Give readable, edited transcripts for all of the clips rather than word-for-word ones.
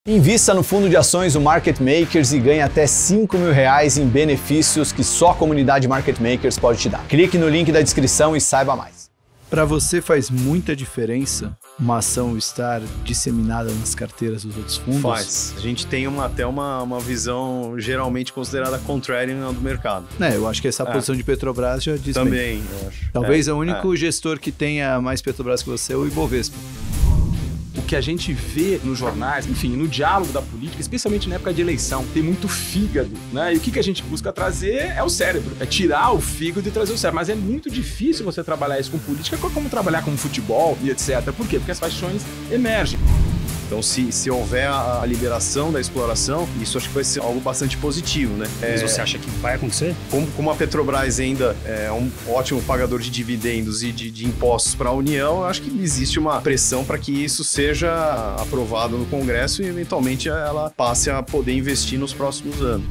Invista no fundo de ações do Market Makers e ganhe até R$5 mil em benefícios que só a comunidade Market Makers pode te dar. Clique no link da descrição e saiba mais. Para você faz muita diferença uma ação estar disseminada nas carteiras dos outros fundos? Faz. A gente tem até uma visão geralmente considerada contrarian do mercado. Eu acho que essa posição de Petrobras já diz também, bem. eu acho. Talvez o único gestor que tenha mais Petrobras que você é o Ibovespa. O que a gente vê nos jornais, enfim, no diálogo da política, especialmente na época de eleição, tem muito fígado, né? E o que a gente busca trazer é o cérebro, é tirar o fígado e trazer o cérebro. Mas é muito difícil você trabalhar isso com política, como trabalhar com futebol e etc. Por quê? Porque as paixões emergem. Então, se houver a liberação da exploração, isso acho que vai ser algo bastante positivo, né? Mas você acha que vai acontecer? Como a Petrobras ainda é um ótimo pagador de dividendos e de impostos para a União, eu acho que existe uma pressão para que isso seja aprovado no Congresso e, eventualmente, ela passe a poder investir nos próximos anos.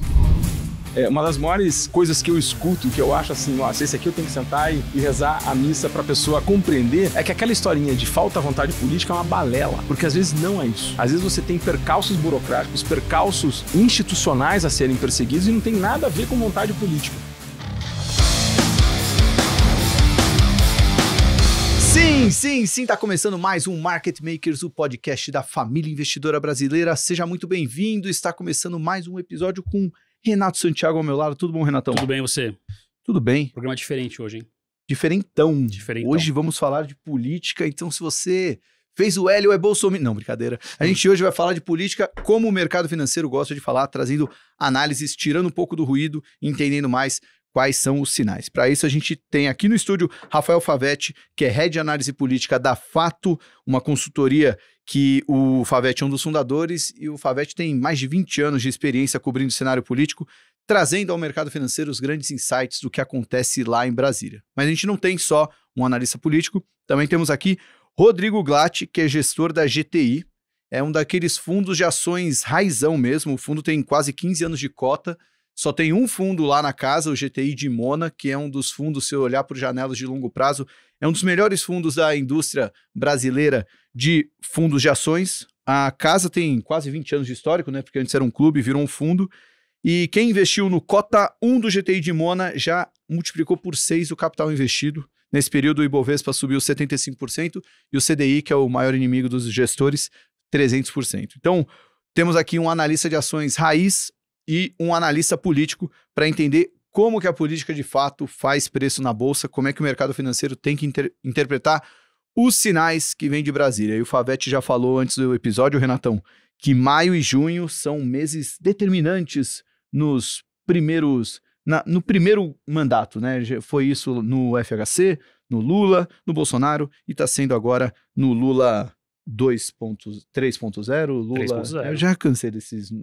Uma das maiores coisas que eu escuto, que eu acho assim, nossa, esse aqui eu tenho que sentar e rezar a missa pra pessoa compreender, é que aquela historinha de falta vontade política é uma balela, porque às vezes não é isso. Às vezes você tem percalços burocráticos, percalços institucionais a serem perseguidos e não tem nada a ver com vontade política. Sim, tá começando mais um Market Makers, o podcast da família investidora brasileira. Seja muito bem-vindo, está começando mais um episódio com Renato Santiago ao meu lado. Tudo bom, Renatão? Tudo bem, você? Tudo bem. Programa diferente hoje, hein? Diferentão. Hoje vamos falar de política, então se você fez o L ou é Bolsonaro... Não, brincadeira. A gente hoje vai falar de política como o mercado financeiro gosta de falar, trazendo análises, tirando um pouco do ruído, entendendo mais quais são os sinais. Para isso, a gente tem aqui no estúdio Rafael Favetti, que é Head de Análise Política da Fato, uma consultoria que o Favetti é um dos fundadores, e o Favetti tem mais de 20 anos de experiência cobrindo o cenário político, trazendo ao mercado financeiro os grandes insights do que acontece lá em Brasília. Mas a gente não tem só um analista político, também temos aqui Rodrigo Glatti, que é gestor da GTI, é um daqueles fundos de ações raizão mesmo, o fundo tem quase 15 anos de cota, só tem um fundo lá na casa, o GTI de Mona, que é um dos fundos, se eu olhar por janelas de longo prazo, é um dos melhores fundos da indústria brasileira de fundos de ações. A casa tem quase 20 anos de histórico, né? Porque antes era um clube, virou um fundo. E quem investiu no cota 1 do GTI de Mona já multiplicou por 6 o capital investido. Nesse período, o Ibovespa subiu 75% e o CDI, que é o maior inimigo dos gestores, 300%. Então, temos aqui um analista de ações raiz e um analista político para entender como que a política de fato faz preço na bolsa, como é que o mercado financeiro tem que interpretar os sinais que vêm de Brasília. E o Favetti já falou antes do episódio, Renatão, que maio e junho são meses determinantes no primeiro mandato, né? Foi isso no FHC, no Lula, no Bolsonaro e está sendo agora no Lula 3.0, Lula... 3.0. Eu já cansei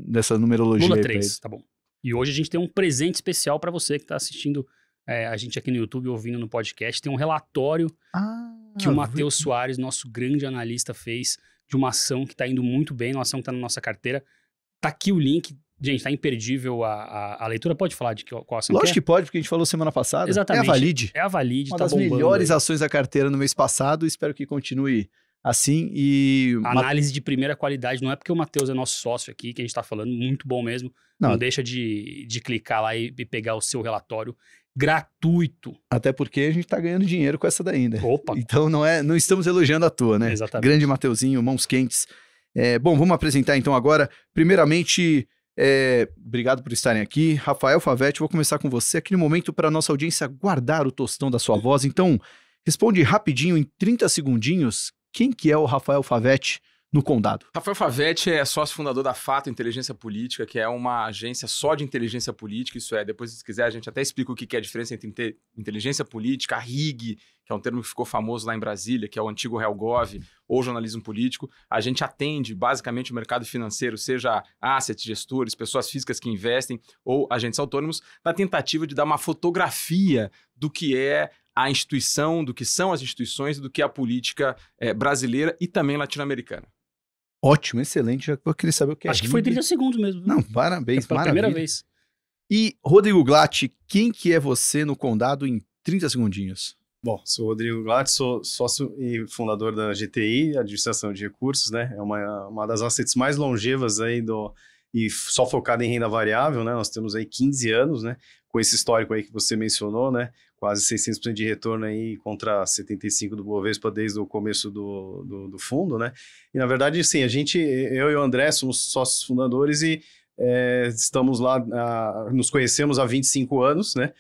dessa numerologia. Lula 3, tá bom. E hoje a gente tem um presente especial para você que está assistindo a gente aqui no YouTube, ouvindo no podcast. Tem um relatório que o Matheus Soares, nosso grande analista, fez de uma ação que está indo muito bem, uma ação que está na nossa carteira. Tá aqui o link. Gente, tá imperdível a leitura. Pode falar de qual ação Lógico que pode, porque a gente falou semana passada. Exatamente. É a Valid. É a Valid, uma tá das bombando melhores aí. ações da carteira no mês passado. Espero que continue assim. E análise de primeira qualidade. Não é porque o Matheus é nosso sócio aqui que a gente tá falando. Muito bom mesmo. Não deixa de clicar lá e pegar o seu relatório gratuito. Até porque a gente tá ganhando dinheiro com essa daí, né? Opa! Então não estamos elogiando à toa, né? Exatamente. Grande Mateuzinho, mãos quentes. Bom, vamos apresentar então agora. Primeiramente, obrigado por estarem aqui. Rafael Favetti, vou começar com você. Aquele momento para nossa audiência guardar o tostão da sua voz. Então, responde rapidinho, em 30 segundinhos, quem que é o Rafael Favetti no Condado? Rafael Favetti é sócio fundador da Fato Inteligência Política, que é uma agência só de inteligência política. Isso é, depois se quiser a gente até explica o que é a diferença entre inteligência política, a RIG, que é um termo que ficou famoso lá em Brasília, que é o antigo RealGov, ou jornalismo político. A gente atende basicamente o mercado financeiro, seja assets, gestores, pessoas físicas que investem ou agentes autônomos, na tentativa de dar uma fotografia do que é a instituição, do que são as instituições, do que é a política brasileira e também latino-americana. Ótimo, excelente. Já vou querer saber o que é. Acho que foi 30 segundos mesmo. Não, parabéns, pela maravilha. primeira vez. E, Rodrigo Glatti, quem que é você no Condado em 30 segundinhos? Bom, sou o Rodrigo Glatt, sou sócio e fundador da GTI, Administração de Recursos, né? É uma das assets mais longevas aí e só focada em renda variável, né? Nós temos aí 15 anos, né? Com esse histórico aí que você mencionou, né? Quase 600% de retorno aí contra 75% do Bovespa desde o começo do fundo, né? E na verdade, sim, eu e o André somos sócios fundadores e estamos lá, nos conhecemos há 25 anos, né?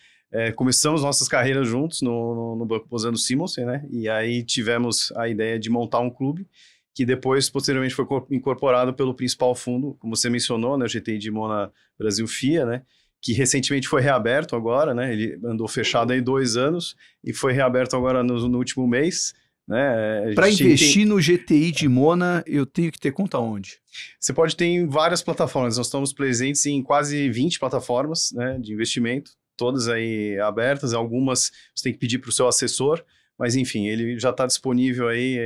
Começamos nossas carreiras juntos no Banco Bozano Simonsen, né? E aí tivemos a ideia de montar um clube que depois, posteriormente, foi incorporado pelo principal fundo, como você mencionou, né? O GTI Dimona Brasil FIA, né? Que recentemente foi reaberto agora, né? Ele andou fechado aí 2 anos e foi reaberto agora no último mês, né? Para investir no GTI Dimona, eu tenho que ter conta onde? Você pode ter em várias plataformas. Nós estamos presentes em quase 20 plataformas, né, de investimento, todas aí abertas. Algumas você tem que pedir para o seu assessor, mas enfim, ele já está disponível aí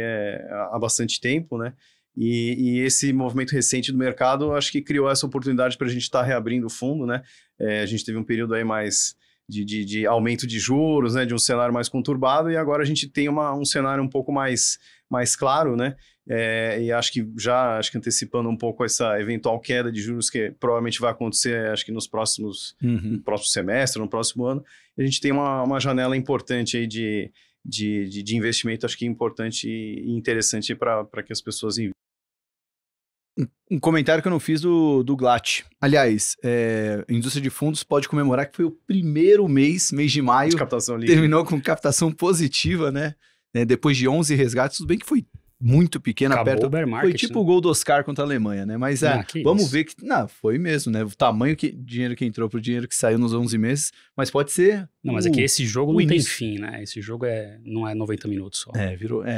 há bastante tempo, né? E esse movimento recente do mercado, acho que criou essa oportunidade para a gente estar reabrindo o fundo, né? A gente teve um período aí mais de aumento de juros, né? De um cenário mais conturbado, e agora a gente tem um cenário um pouco mais claro, né? E acho que antecipando um pouco essa eventual queda de juros que provavelmente vai acontecer, acho que no próximo semestre, no próximo ano, a gente tem uma janela importante aí de investimento, acho que importante e interessante para que as pessoas investam. Um comentário que eu não fiz do Glatt. Aliás, a indústria de fundos pode comemorar que foi o primeiro mês de maio, de captação líquida. Terminou com captação positiva, né? Depois de 11 resgates, tudo bem que foi muito pequena, Acabou perto. o bear market, foi tipo o gol do Oscar contra a Alemanha, né? Mas vamos ver que... Não, foi mesmo, né? O tamanho dinheiro que entrou pro dinheiro que saiu nos 11 meses, mas pode ser... Não, mas é que esse jogo não tem fim, né? Esse jogo não é 90 minutos só.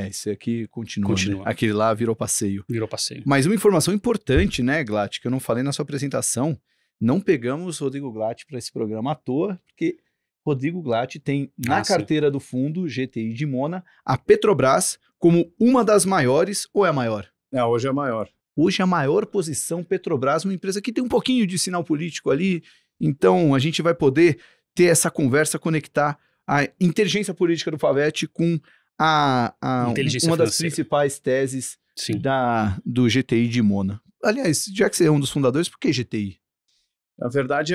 Esse aqui continua. Né? Aquele lá virou passeio. Virou passeio. Mas uma informação importante, né, Glatt, que eu não falei na sua apresentação, não pegamos Rodrigo Glatt para esse programa à toa, porque Rodrigo Glatt tem na carteira do fundo GTI Dimona a Petrobras como uma das maiores, ou é a maior? Hoje é a maior. Hoje é a maior posição Petrobras, uma empresa que tem um pouquinho de sinal político ali, então a gente vai poder ter essa conversa, conectar a inteligência política do Favete com uma das principais teses do GTI Dimona. Aliás, já que você é um dos fundadores, por que GTI? Na verdade,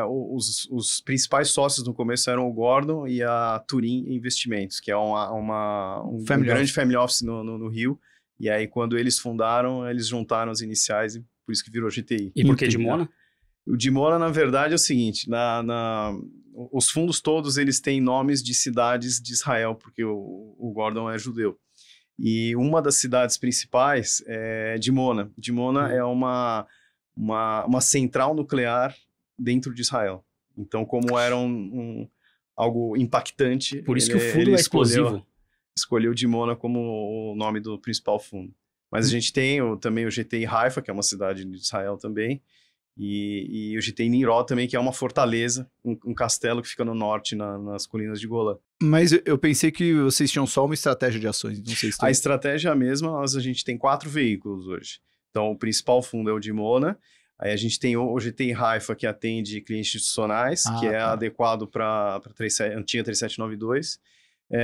os principais sócios no começo eram o Gordon e a Turim Investimentos, que é um grande family office no Rio. E aí, quando eles fundaram, eles juntaram as iniciais e por isso que virou GTI. E por que Dimona? O Dimona, na verdade, é o seguinte, os fundos todos, eles têm nomes de cidades de Israel, porque o Gordon é judeu. E uma das cidades principais é Dimona. Dimona é uma central nuclear dentro de Israel. Então, como era algo impactante... Por isso que o fundo é explosivo. Escolheu Dimona como o nome do principal fundo. Mas a gente tem também o GTI Haifa, que é uma cidade de Israel também, e o GTI Nimrod também, que é uma fortaleza, um castelo que fica no norte, nas colinas de Golã. Mas eu pensei que vocês tinham só uma estratégia de ações, não sei se A estratégia é a mesma, a gente tem 4 veículos hoje. Então, o principal fundo é o Dimona, aí a gente tem o GTI Haifa, que atende clientes institucionais, que é adequado para a antiga 3792.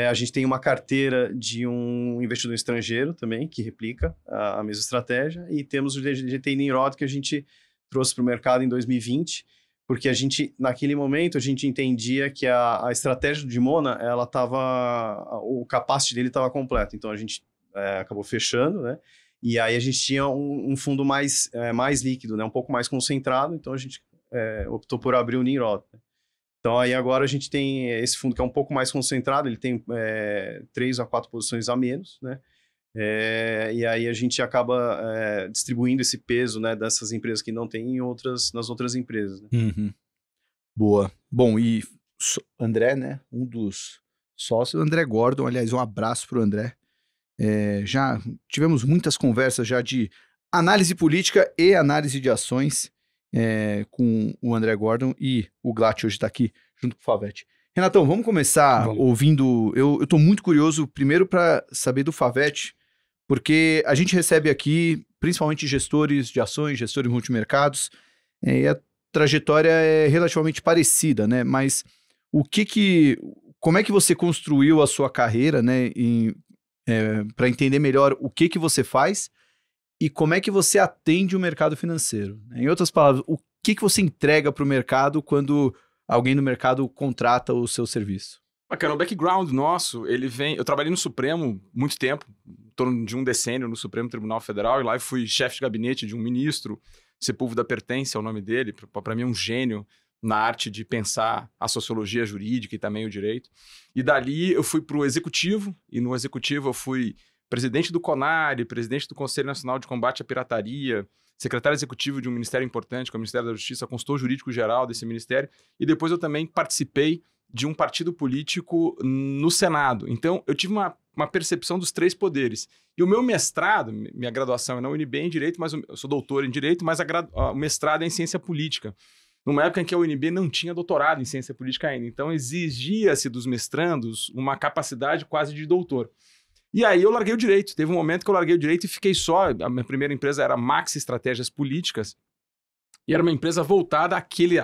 A gente tem uma carteira de um investidor estrangeiro também, que replica a mesma estratégia, e temos o GTI Nimrod, que a gente trouxe para o mercado em 2020, porque naquele momento, a gente entendia que a estratégia do Dimona, o capacity dele estava completo, então a gente acabou fechando, né? E aí a gente tinha um fundo mais líquido, né? Um pouco mais concentrado, então a gente optou por abrir o Nimrod. Né? Então aí agora a gente tem esse fundo que é um pouco mais concentrado, ele tem 3 a 4 posições a menos, né? E aí a gente acaba distribuindo esse peso, né, dessas empresas que não tem nas outras empresas. Né? Uhum. Boa. Bom, e André, né, um dos sócios, André Gordon, aliás, um abraço para o André. Já tivemos muitas conversas já de análise política e análise de ações com o André Gordon, e o Glatt hoje está aqui junto com o Favete. Renatão, vamos começar ouvindo... Eu estou muito curioso, primeiro, para saber do Favete, porque a gente recebe aqui, principalmente gestores de ações, gestores multimercados, e a trajetória é relativamente parecida, né? Mas como é que você construiu a sua carreira, né? Para entender melhor o que você faz e como é que você atende o mercado financeiro. Em outras palavras, o que você entrega para o mercado quando alguém no mercado contrata o seu serviço? Bacana, o background nosso, ele vem... Eu trabalhei no Supremo muito tempo, em torno de um decênio no Supremo Tribunal Federal, e lá eu fui chefe de gabinete de um ministro, Sepúlveda Pertence é o nome dele, para mim é um gênio na arte de pensar a sociologia jurídica e também o direito. E dali eu fui para o Executivo, e no Executivo eu fui presidente do CONARE, presidente do Conselho Nacional de Combate à Pirataria, secretário executivo de um ministério importante, que é o Ministério da Justiça, consultor jurídico geral desse ministério, e depois eu também participei de um partido político no Senado. Então, eu tive uma percepção dos 3 poderes. E o meu mestrado, minha graduação é na UNB em Direito, mas eu sou doutor em Direito, mas o mestrado é em Ciência Política. Numa época em que a UNB não tinha doutorado em Ciência Política ainda. Então, exigia-se dos mestrandos uma capacidade quase de doutor. E aí eu larguei o Direito. Teve um momento que eu larguei o Direito e fiquei só. A minha primeira empresa era Max Estratégias Políticas. E era uma empresa voltada àquele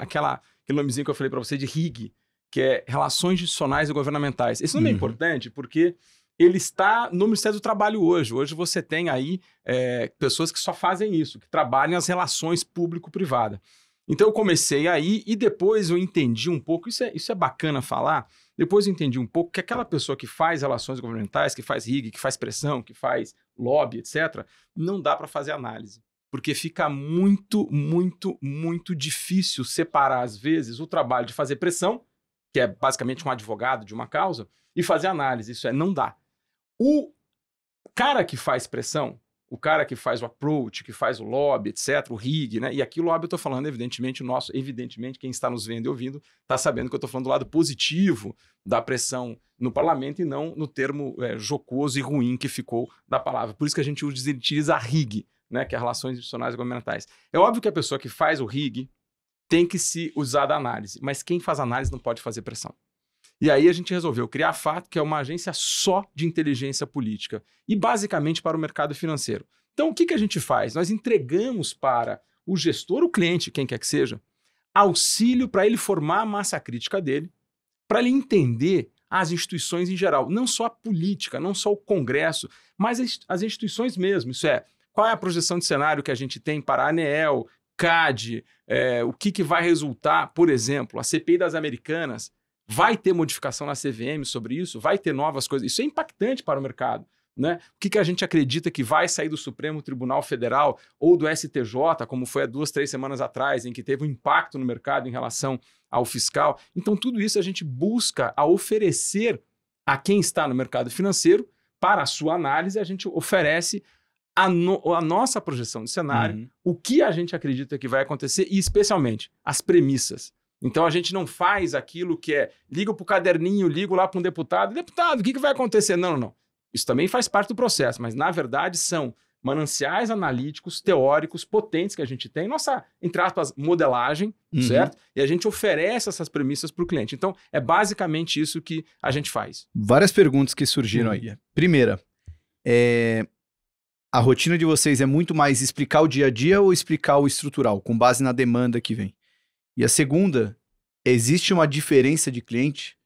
nomezinho que eu falei para você de RIG, que é Relações Institucionais e Governamentais. Esse nome é importante porque ele está no Ministério do Trabalho hoje. Hoje você tem aí pessoas que só fazem isso, que trabalham as relações público-privada. Então eu comecei aí e depois eu entendi um pouco, isso é bacana falar, depois eu entendi um pouco que aquela pessoa que faz relações governamentais, que faz RIG, que faz pressão, que faz lobby, etc., não dá para fazer análise. Porque fica muito, muito, muito difícil separar, às vezes, o trabalho de fazer pressão, que é basicamente um advogado de uma causa, e fazer análise. Isso não dá. O cara que faz pressão, o cara que faz o approach, que faz o lobby, etc., o RIG, né? E aqui o lobby eu estou falando, evidentemente, quem está nos vendo e ouvindo, está sabendo que eu estou falando do lado positivo da pressão no parlamento e não no termo jocoso e ruim que ficou da palavra. Por isso que a gente utiliza a RIG, né? Que é Relações Institucionais e Governamentais. É óbvio que a pessoa que faz o RIG tem que se usar da análise, mas quem faz análise não pode fazer pressão. E aí a gente resolveu criar a Fato, que é uma agência só de inteligência política e basicamente para o mercado financeiro. Então o que a gente faz? Nós entregamos para o gestor, o cliente, quem quer que seja, auxílio para ele formar a massa crítica dele, para ele entender as instituições em geral, não só a política, não só o Congresso, mas as instituições mesmo. Isso é, qual é a projeção de cenário que a gente tem para a ANEEL, CAD, o que vai resultar, por exemplo, a CPI das Americanas, vai ter modificação na CVM sobre isso? Vai ter novas coisas? Isso é impactante para o mercado, né? O que a gente acredita que vai sair do Supremo Tribunal Federal ou do STJ, como foi há 2, 3 semanas atrás, em que teve um impacto no mercado em relação ao fiscal? Então, tudo isso a gente busca oferecer a quem está no mercado financeiro para a sua análise, a gente oferece a nossa projeção de cenário, o que a gente acredita que vai acontecer e, especialmente, as premissas. Então, a gente não faz aquilo que ligo para o caderninho, ligo lá para um deputado, o que vai acontecer? Não. Isso também faz parte do processo, mas, na verdade, são mananciais analíticos, teóricos, potentes que a gente tem, nossa, entre aspas, modelagem, certo? E a gente oferece essas premissas para o cliente. Então, é basicamente isso que a gente faz. Várias perguntas que surgiram aí. Primeira, a rotina de vocês é muito mais explicar o dia a dia ou explicar o estrutural, com base na demanda que vem? E a segunda, existe uma diferença de cliente?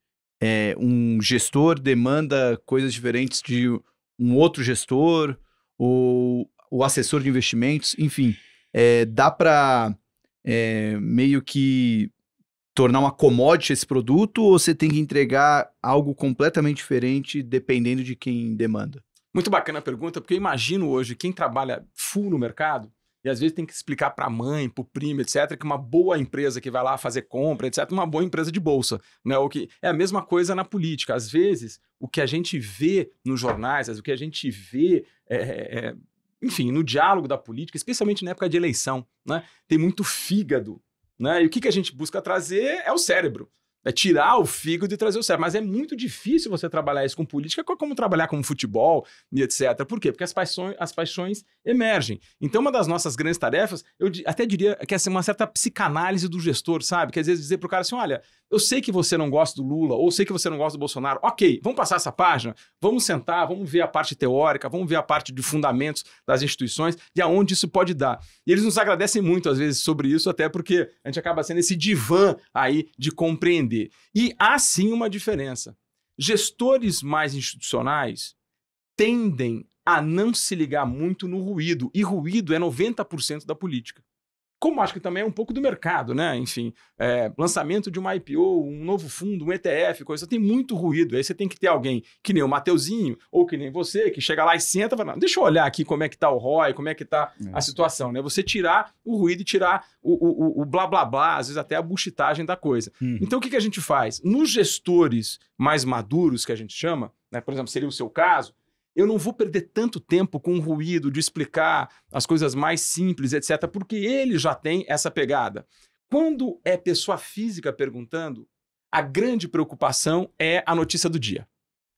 Um gestor demanda coisas diferentes de um outro gestor, ou o assessor de investimentos, enfim. Dá para meio que tornar uma commodity esse produto, ou você tem que entregar algo completamente diferente dependendo de quem demanda? Muito bacana a pergunta, porque eu imagino hoje quem trabalha full no mercado e às vezes tem que explicar para a mãe, para o primo, etc., que uma boa empresa que vai lá fazer compra, etc., uma boa empresa de bolsa, né? O que é a mesma coisa na política. Às vezes, o que a gente vê nos jornais, o que a gente vê, enfim, no diálogo da política, especialmente na época de eleição, né? Tem muito fígado, né? E o que a gente busca trazer é o cérebro. É tirar o fígado e trazer o cérebro. Mas é muito difícil você trabalhar isso com política, como trabalhar com futebol e etc. Por quê? Porque as paixões emergem. Então, uma das nossas grandes tarefas, eu até diria que é uma certa psicanálise do gestor, sabe? Que às vezes dizer para o cara assim, olha, eu sei que você não gosta do Lula, ou sei que você não gosta do Bolsonaro. Ok, vamos passar essa página, vamos sentar, vamos ver a parte teórica, vamos ver a parte de fundamentos das instituições e aonde isso pode dar. E eles nos agradecem muito, às vezes, sobre isso, até porque a gente acaba sendo esse divã aí de compreender. E há sim uma diferença. Gestores mais institucionais tendem a não se ligar muito no ruído, e ruído é 90% da política. Como acho que também é um pouco do mercado, né? Enfim, lançamento de uma IPO, um novo fundo, um ETF, coisa, tem muito ruído. Aí você tem que ter alguém que nem o Mateuzinho, ou que nem você, que chega lá e senta e fala, deixa eu olhar aqui como é que tá o ROI, como é que tá a situação, né? Você tirar o ruído e tirar o blá blá blá, às vezes até a buchitagem da coisa. Então o que a gente faz? Nos gestores mais maduros, que a gente chama, né? Por exemplo, seria o seu caso, eu não vou perder tanto tempo com o ruído de explicar as coisas mais simples, etc., porque ele já tem essa pegada. Quando é pessoa física perguntando, a grande preocupação é a notícia do dia.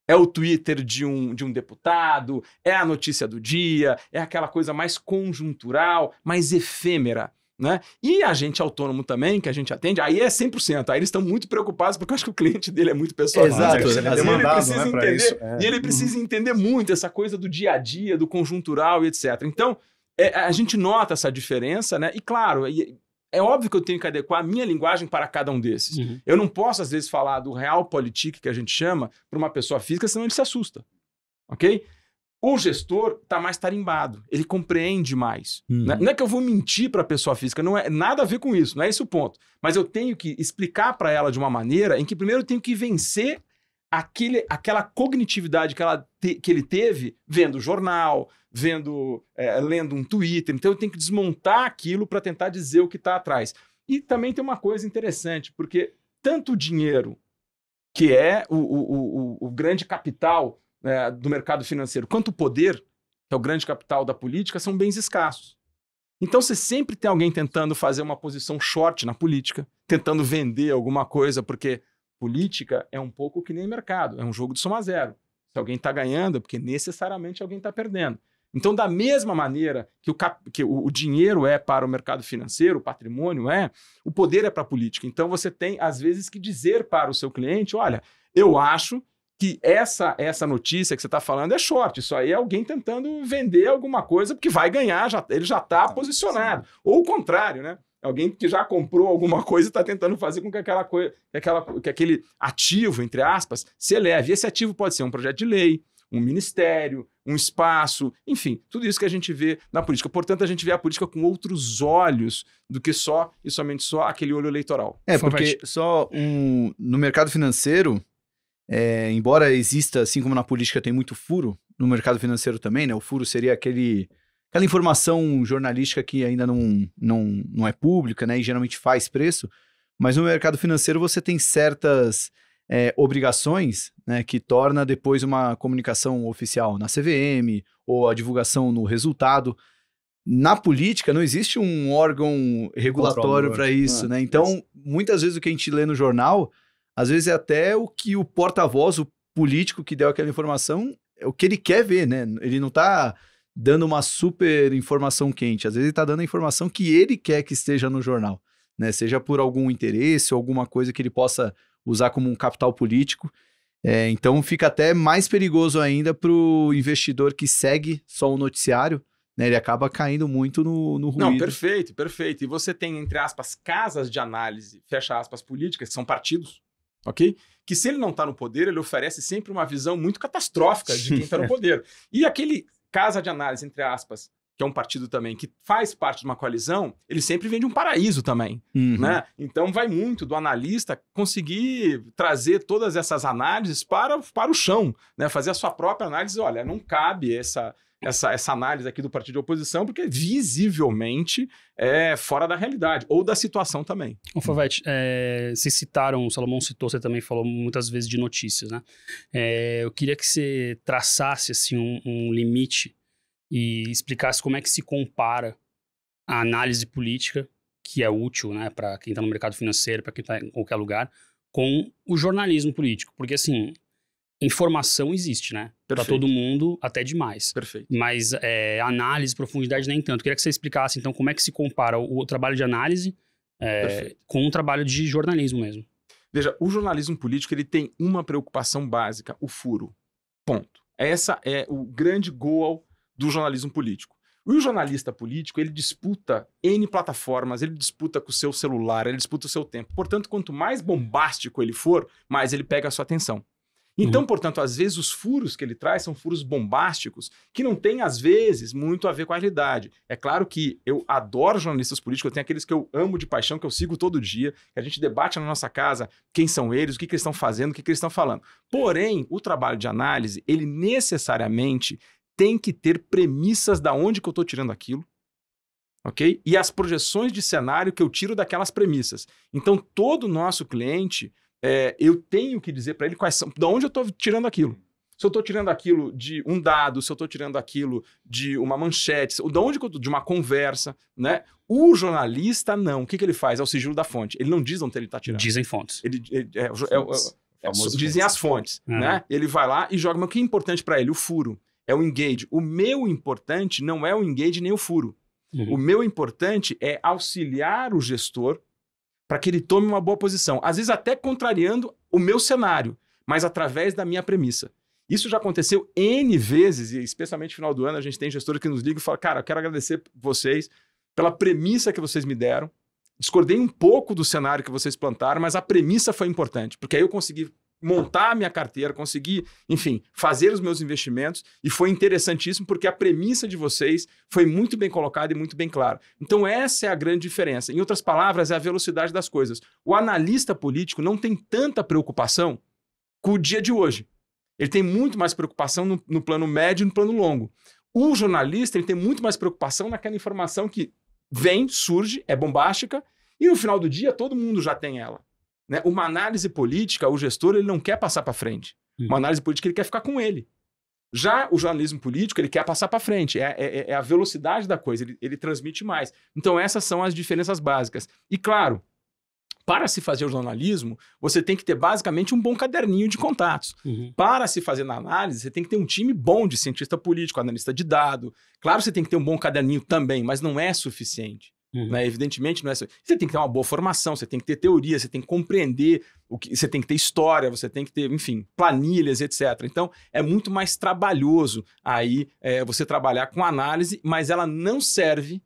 É o Twitter de um deputado, é a notícia do dia, é aquela coisa mais conjuntural, mais efêmera. Né? E a gente autônomo também, que a gente atende, aí é 100%. Aí eles estão muito preocupados porque eu acho que o cliente dele é muito pessoal. Exato. Ele é demandado, né, para isso. E ele precisa entender muito essa coisa do dia a dia, do conjuntural e etc. Então, a gente nota essa diferença, né? E claro, é óbvio que eu tenho que adequar a minha linguagem para cada um desses. Eu não posso, às vezes, falar do realpolitik, que a gente chama, para uma pessoa física, senão ele se assusta. Ok? O gestor está mais tarimbado, ele compreende mais. Não é que eu vou mentir para a pessoa física, não é nada a ver com isso, não é esse o ponto. Mas eu tenho que explicar para ela de uma maneira em que primeiro eu tenho que vencer aquela cognitividade que ele teve vendo jornal, lendo um Twitter. Então eu tenho que desmontar aquilo para tentar dizer o que está atrás. E também tem uma coisa interessante, porque tanto o dinheiro, que é o grande capital do mercado financeiro, quanto o poder, que é o grande capital da política, são bens escassos. Então você sempre tem alguém tentando fazer uma posição short na política, tentando vender alguma coisa, porque política é um pouco que nem mercado, é um jogo de soma zero. Se alguém está ganhando, é porque necessariamente alguém está perdendo. Então, da mesma maneira que o dinheiro é para o mercado financeiro, o patrimônio o poder é para a política. Então você tem, às vezes, que dizer para o seu cliente, olha, eu acho que essa notícia que você está falando é short. Isso aí é alguém tentando vender alguma coisa porque vai ganhar, ele já está posicionado. Ou o contrário, né? Alguém que já comprou alguma coisa e está tentando fazer com que que aquele ativo, entre aspas, se eleve. E esse ativo pode ser um projeto de lei, um ministério, um espaço, enfim, tudo isso que a gente vê na política. Portanto, a gente vê a política com outros olhos do que só e somente só aquele olho eleitoral. Porque no mercado financeiro, embora exista, assim como na política tem muito furo, no mercado financeiro também, né? O furo seria aquela informação jornalística que ainda não é pública, né? E geralmente faz preço, mas no mercado financeiro você tem certas obrigações, né? Que torna depois uma comunicação oficial na CVM ou a divulgação no resultado. Na política não existe um órgão regulatório para isso, né? Então, muitas vezes o que a gente lê no jornal, às vezes é até o que o porta-voz, o político que deu aquela informação, é o que ele quer ver, né? Ele não está dando uma super informação quente. Às vezes ele está dando a informação que ele quer que esteja no jornal, né? Seja por algum interesse ou alguma coisa que ele possa usar como um capital político. Então fica até mais perigoso ainda para o investidor que segue só o noticiário, né? Ele acaba caindo muito no ruído. Não, perfeito, perfeito. E você tem, entre aspas, casas de análise, fecha aspas, políticas, que são partidos, ok? Que se ele não está no poder, ele oferece sempre uma visão muito catastrófica de quem está no poder. E aquele casa de análise, entre aspas, que é um partido também, que faz parte de uma coalizão, ele sempre vem de um paraíso também, né? Então vai muito do analista conseguir trazer todas essas análises para o chão, né? Fazer a sua própria análise. Olha, não cabe essa análise aqui do partido de oposição, porque visivelmente é fora da realidade, ou da situação também. Favete, vocês citaram, o Salomão citou, você também falou muitas vezes de notícias, né? Eu queria que você traçasse assim, um limite e explicasse como é que se compara a análise política, que é útil, né, para quem está no mercado financeiro, para quem está em qualquer lugar, com o jornalismo político. Porque, assim, informação existe, né? Para todo mundo, até demais. Perfeito. Mas análise, profundidade, nem tanto. Queria que você explicasse, então, como é que se compara o trabalho de análise com o trabalho de jornalismo mesmo. Veja, o jornalismo político ele tem uma preocupação básica, o furo. Ponto. Essa é o grande goal do jornalismo político. O jornalista político, ele disputa N plataformas, ele disputa com o seu celular, ele disputa o seu tempo. Portanto, quanto mais bombástico ele for, mais ele pega a sua atenção. Então, portanto, às vezes os furos que ele traz são furos bombásticos, que não têm, às vezes, muito a ver com a realidade. É claro que eu adoro jornalistas políticos, eu tenho aqueles que eu amo de paixão, que eu sigo todo dia, que a gente debate na nossa casa quem são eles, o que eles estão fazendo, o que eles estão falando. Porém, o trabalho de análise, ele necessariamente tem que ter premissas da onde que eu estou tirando aquilo, ok? E as projeções de cenário que eu tiro daquelas premissas. Então, todo nosso cliente... eu tenho que dizer para ele quais são, de onde eu estou tirando aquilo. Se eu estou tirando aquilo de um dado, se eu estou tirando aquilo de uma manchete, de uma conversa, né? O jornalista não. O que ele faz? É o sigilo da fonte. Ele não diz onde ele está tirando. Dizem fontes. Dizem as fontes. Né? Ele vai lá e joga. Mas o que é importante para ele? O furo. É o engage. O meu importante não é o engage nem o furo. O meu importante é auxiliar o gestor para que ele tome uma boa posição. Às vezes até contrariando o meu cenário, mas através da minha premissa. Isso já aconteceu N vezes, e especialmente no final do ano, a gente tem gestores que nos ligam e falam, cara, eu quero agradecer vocês pela premissa que vocês me deram. Discordei um pouco do cenário que vocês plantaram, mas a premissa foi importante, porque aí eu consegui montar a minha carteira, consegui, enfim, fazer os meus investimentos, e foi interessantíssimo porque a premissa de vocês foi muito bem colocada e muito bem clara. Então essa é a grande diferença. Em outras palavras, é a velocidade das coisas. O analista político não tem tanta preocupação com o dia de hoje. Ele tem muito mais preocupação no plano médio e no plano longo. O jornalista ele tem muito mais preocupação naquela informação que vem, surge, é bombástica, e no final do dia todo mundo já tem ela. Né? Uma análise política, o gestor ele não quer passar para frente. Uma análise política ele quer ficar com ele. Já o jornalismo político ele quer passar para frente. É a velocidade da coisa, ele transmite mais. Então essas são as diferenças básicas. E claro, para se fazer o jornalismo, você tem que ter basicamente um bom caderninho de contatos. Para se fazer na análise, você tem que ter um time bom de cientista político, analista de dado. Claro, você tem que ter um bom caderninho também, mas não é suficiente. Né? Evidentemente, não é suficiente. Você tem que ter uma boa formação, você tem que ter teoria, você tem que compreender, você tem que ter história, você tem que ter, enfim, planilhas, etc. Então, é muito mais trabalhoso aí você trabalhar com análise, mas ela não serve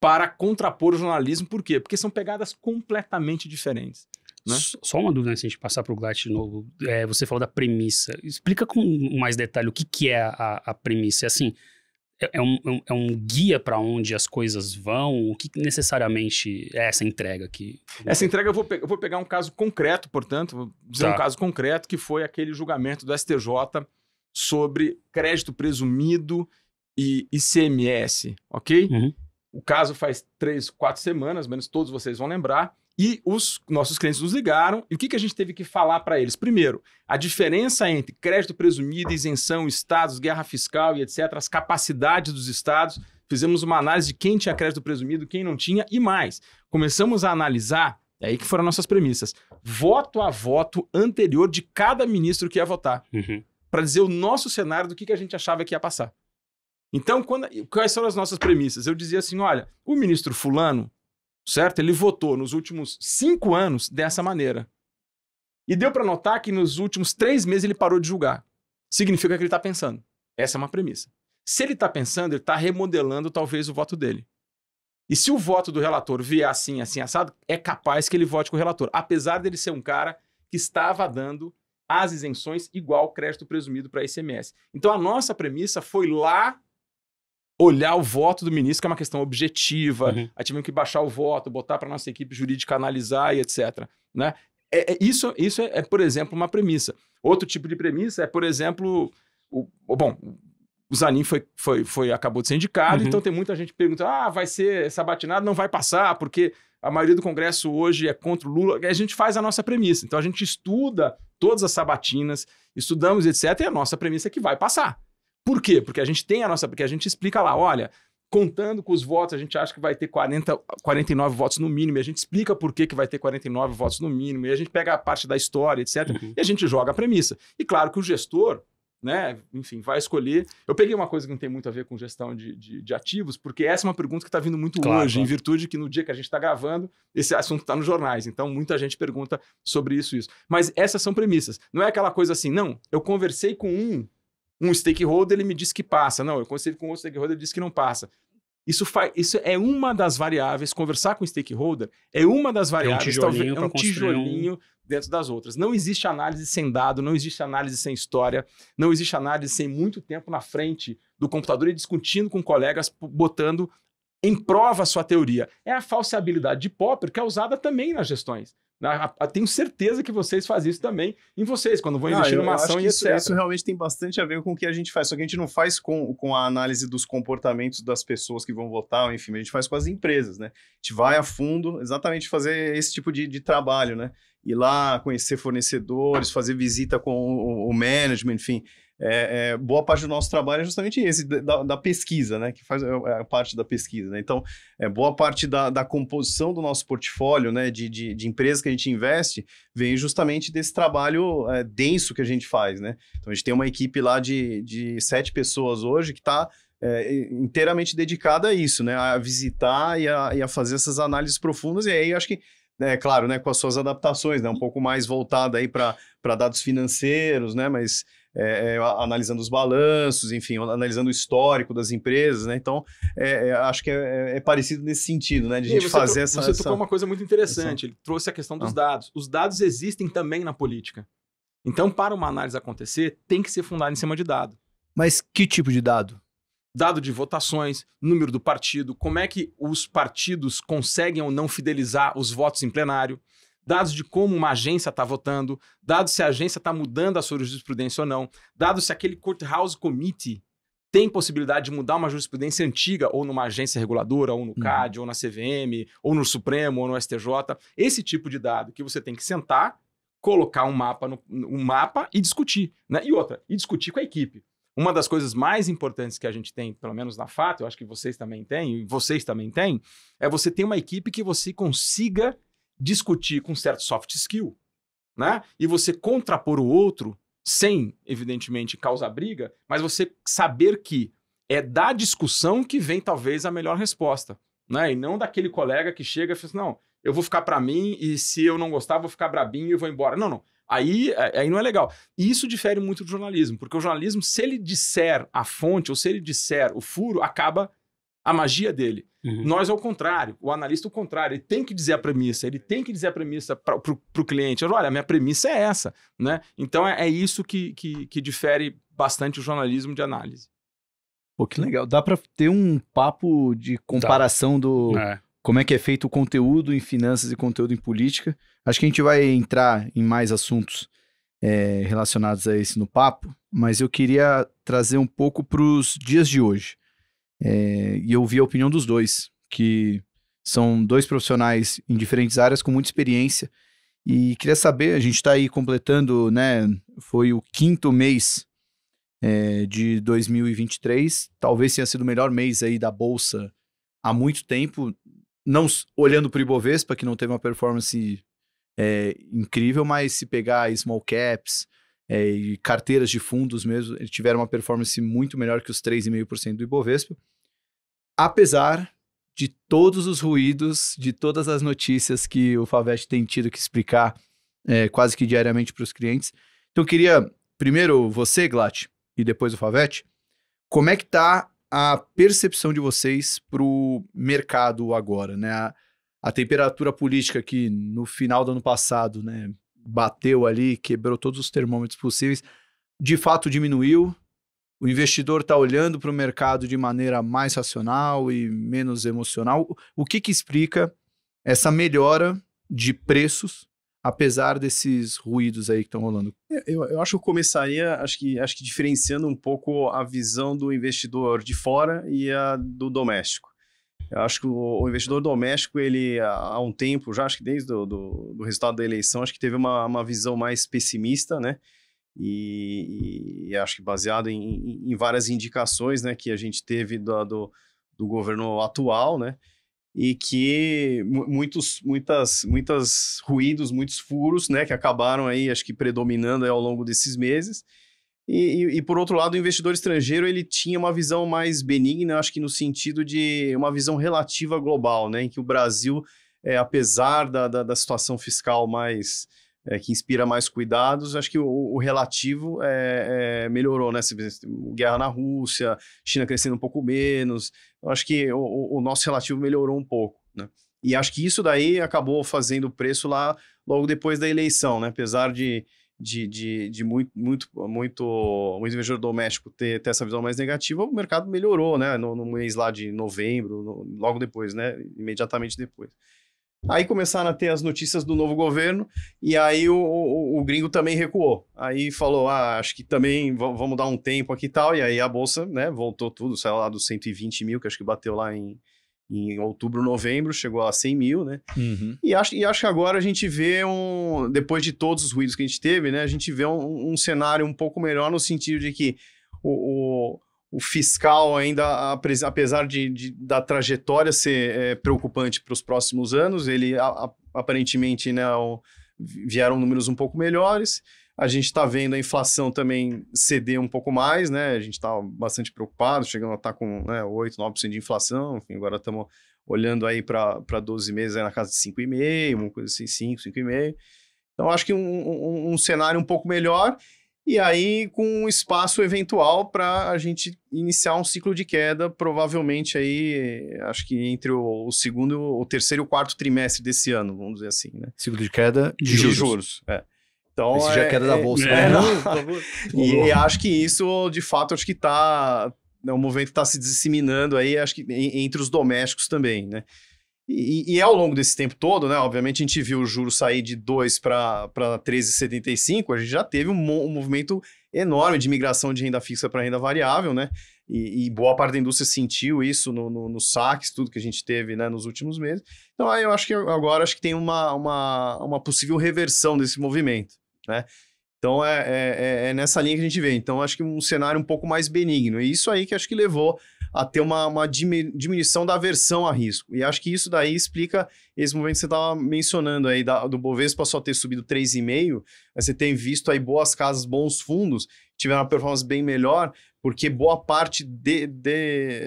para contrapor o jornalismo. Por quê? Porque são pegadas completamente diferentes. Né? Só uma dúvida antes de a gente passar para o Glatt de novo. Você falou da premissa. Explica com mais detalhe o que é a premissa. Assim, é um guia para onde as coisas vão? O que necessariamente é essa entrega aqui? Essa entrega eu vou pegar um caso concreto, portanto, vou dizer um caso concreto, que foi aquele julgamento do STJ sobre crédito presumido e ICMS, ok? O caso faz 3, 4 semanas, menos todos vocês vão lembrar, e os nossos clientes nos ligaram, e o que a gente teve que falar para eles? Primeiro, a diferença entre crédito presumido, isenção, estados, guerra fiscal e etc., as capacidades dos estados, fizemos uma análise de quem tinha crédito presumido, quem não tinha, e mais, começamos a analisar, é aí que foram nossas premissas, voto a voto anterior de cada ministro que ia votar, para dizer o nosso cenário do que a gente achava que ia passar. Então, quais são as nossas premissas? Eu dizia assim, olha, o ministro fulano, certo? Ele votou nos últimos 5 anos dessa maneira. E deu para notar que nos últimos 3 meses ele parou de julgar. Significa que ele está pensando. Essa é uma premissa. Se ele está pensando, ele está remodelando talvez o voto dele. E se o voto do relator vier assim, assim, assado, é capaz que ele vote com o relator. Apesar dele ser um cara que estava dando as isenções igual crédito presumido para ICMS. Então a nossa premissa foi lá olhar o voto do ministro, que é uma questão objetiva, aí tivemos que baixar o voto, botar para a nossa equipe jurídica analisar e etc. Né? Isso é, por exemplo, uma premissa. Outro tipo de premissa é, por exemplo, o Zanin acabou de ser indicado, então tem muita gente que pergunta, vai ser sabatinado? Não vai passar, porque a maioria do Congresso hoje é contra o Lula. A gente faz a nossa premissa. Então a gente estuda todas as sabatinas, estudamos, etc. E a nossa premissa é que vai passar. Por quê? Porque a gente tem porque a gente explica lá, olha, contando com os votos, a gente acha que vai ter 49 votos no mínimo, e a gente explica por que vai ter 49 votos no mínimo, e a gente pega a parte da história, etc., e a gente joga a premissa. E claro que o gestor, né, enfim, vai escolher. Eu peguei uma coisa que não tem muito a ver com gestão de ativos, porque essa é uma pergunta que está vindo muito hoje, em virtude que no dia que a gente está gravando, esse assunto está nos jornais. Então, muita gente pergunta sobre isso. Mas essas são premissas. Não é aquela coisa assim, não, eu conversei com um stakeholder, ele me disse que passa. Não, eu conversei com outro stakeholder, ele disse que não passa. Isso é uma das variáveis, conversar com o stakeholder é uma das variáveis, é um tijolinho dentro das outras. Não existe análise sem dado, não existe análise sem história, não existe análise sem muito tempo na frente do computador e discutindo com colegas, botando em prova a sua teoria. É a falseabilidade de Popper que é usada também nas gestões. Tenho certeza que vocês fazem isso também em vocês, quando vão investir numa ação e etc. Isso realmente tem bastante a ver com o que a gente faz, só que a gente não faz com a análise dos comportamentos das pessoas que vão votar, enfim, a gente faz com as empresas, né? A gente vai a fundo exatamente fazer esse tipo de trabalho, né? Ir lá, conhecer fornecedores, fazer visita com o management, enfim. Boa parte do nosso trabalho é justamente esse, da pesquisa, né? Que faz a parte da pesquisa, né? Então, boa parte da composição do nosso portfólio, né? De empresas que a gente investe, vem justamente desse trabalho denso que a gente faz, né? Então, a gente tem uma equipe lá de 7 pessoas hoje que está inteiramente dedicada a isso, né? A visitar e a fazer essas análises profundas, e aí acho que claro, né, com as suas adaptações, né, um pouco mais voltada aí para dados financeiros, né, mas analisando os balanços, enfim, analisando o histórico das empresas, né, então acho que é parecido nesse sentido, né, de a gente fazer essa... Você tocou uma coisa muito interessante, ele trouxe a questão dos dados. Os dados existem também na política. Então, para uma análise acontecer, tem que ser fundada em cima de dado. Mas que tipo de dado? Dado de votações, número do partido, como é que os partidos conseguem ou não fidelizar os votos em plenário, dados de como uma agência está votando, dados se a agência está mudando a sua jurisprudência ou não, dados se aquele Courthouse Committee tem possibilidade de mudar uma jurisprudência antiga ou numa agência reguladora, ou no CAD, ou na CVM, ou no Supremo, ou no STJ. Esse tipo de dado que você tem que sentar, colocar um mapa e discutir, né? E discutir com a equipe. Uma das coisas mais importantes que a gente tem, pelo menos na Fato, eu acho que vocês também têm, é você ter uma equipe que você consiga discutir com certo soft skill, né? E você contrapor o outro sem, evidentemente, causar briga, mas você saber que é da discussão que vem talvez a melhor resposta, né? E não daquele colega que chega e fala assim, não, eu vou ficar para mim e se eu não gostar, vou ficar brabinho e vou embora. Não. Aí não é legal. E isso difere muito do jornalismo, porque o jornalismo, se ele disser a fonte ou se ele disser o furo, acaba a magia dele. Nós, ao contrário, o analista, o contrário, ele tem que dizer a premissa, para o cliente. Olha, a minha premissa é essa, né? Então é isso que difere bastante o jornalismo de análise. Pô, que legal. Dá para ter um papo de comparação do... Como é que é feito o conteúdo em finanças e conteúdo em política. Acho que a gente vai entrar em mais assuntos relacionados a esse no papo, mas eu queria trazer um pouco para os dias de hoje. E eu vi a opinião dos dois, que são 2 profissionais em diferentes áreas com muita experiência. E queria saber, a gente está aí completando, né? Foi o 5º mês de 2023. Talvez tenha sido o melhor mês aí da Bolsa há muito tempo. Não olhando para o Ibovespa, que não teve uma performance incrível, mas se pegar small caps e carteiras de fundos mesmo, eles tiveram uma performance muito melhor que os 3,5% do Ibovespa, apesar de todos os ruídos, de todas as notícias que o Favete tem tido que explicar quase que diariamente para os clientes. Então eu queria, primeiro você, Glatt, e depois o Favete, como é que está a percepção de vocês para o mercado agora, né? A temperatura política que no final do ano passado, né, bateu ali, quebrou todos os termômetros possíveis, de fato diminuiu. O investidor está olhando para o mercado de maneira mais racional e menos emocional. O que explica essa melhora de preços, apesar desses ruídos aí que estão rolando? Eu acho que eu começaria, acho que diferenciando um pouco a visão do investidor de fora e a do doméstico. Eu acho que o investidor doméstico, ele há um tempo, já acho que desde do resultado da eleição, acho que teve uma visão mais pessimista, né? E acho que baseado em várias indicações, né, que a gente teve do governo atual, né? E que muitos ruídos, muitos furos, né, que acabaram aí, acho que predominando aí ao longo desses meses. E por outro lado, o investidor estrangeiro, ele tinha uma visão mais benigna, acho que no sentido de uma visão relativa global, né, em que o Brasil, apesar da situação fiscal mais... que inspira mais cuidados, acho que o relativo melhorou, né? Guerra na Rússia, China crescendo um pouco menos, eu acho que o nosso relativo melhorou um pouco, né? E acho que isso daí acabou fazendo o preço lá logo depois da eleição, né? Apesar de muito investidor doméstico ter essa visão mais negativa, o mercado melhorou, né? No mês lá de novembro, logo depois, né? Imediatamente depois. Aí começaram a ter as notícias do novo governo e aí o gringo também recuou. Aí falou, acho que também vamos dar um tempo aqui e tal. E aí a bolsa, né, voltou tudo, saiu lá dos 120 mil, que acho que bateu lá em outubro, novembro, chegou a 100 mil, né? Uhum. E acho que agora a gente vê depois de todos os ruídos que a gente teve, né, a gente vê um cenário um pouco melhor no sentido de que o fiscal ainda, apesar da trajetória ser preocupante para os próximos anos, ele aparentemente, né, vieram números um pouco melhores. A gente está vendo a inflação também ceder um pouco mais, né? A gente está bastante preocupado, chegando a estar com 8, 9% de inflação. Enfim, agora estamos olhando aí para 12 meses aí na casa de 5,5%, uma coisa assim, 5,5%. Então, acho que um cenário um pouco melhor. E aí, com um espaço eventual para a gente iniciar um ciclo de queda, provavelmente aí, acho que entre o segundo, o terceiro e o quarto trimestre desse ano, vamos dizer assim, né? Ciclo de queda de juros. Então, esse já é queda da bolsa. Não, por favor. E acho que isso, de fato, acho que o movimento está se disseminando aí, acho que entre os domésticos também, né? E ao longo desse tempo todo, né, obviamente a gente viu o juro sair de 2 para 13,75, a gente já teve um movimento enorme de migração de renda fixa para renda variável, né, e boa parte da indústria sentiu isso nos saques, tudo que a gente teve, né, nos últimos meses. Então aí eu acho que agora tem uma possível reversão desse movimento, né. Então é nessa linha que a gente vê. Então acho que um cenário um pouco mais benigno. E isso aí que acho que levou a ter uma diminuição da aversão a risco. E acho que isso daí explica esse movimento que você estava mencionando aí, do Bovespa só ter subido 3,5%, você tem visto aí boas casas, bons fundos, tiveram uma performance bem melhor, porque boa parte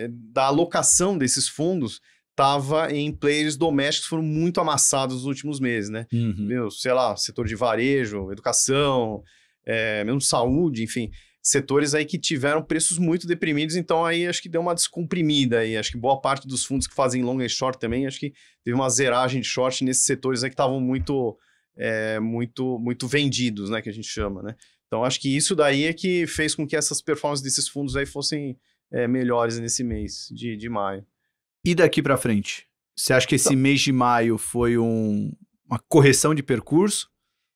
da alocação desses fundos estava em players domésticos que foram muito amassados nos últimos meses, né? Uhum. Sei lá, setor de varejo, educação, mesmo saúde, enfim, setores aí que tiveram preços muito deprimidos, então aí acho que deu uma descomprimida aí, acho que boa parte dos fundos que fazem long e short também, acho que teve uma zeragem de short nesses setores aí que estavam muito vendidos, né, que a gente chama, né? Então acho que isso daí é que fez com que essas performances desses fundos aí fossem melhores nesse mês de maio. E daqui para frente? Você acha que esse mês de maio foi uma correção de percurso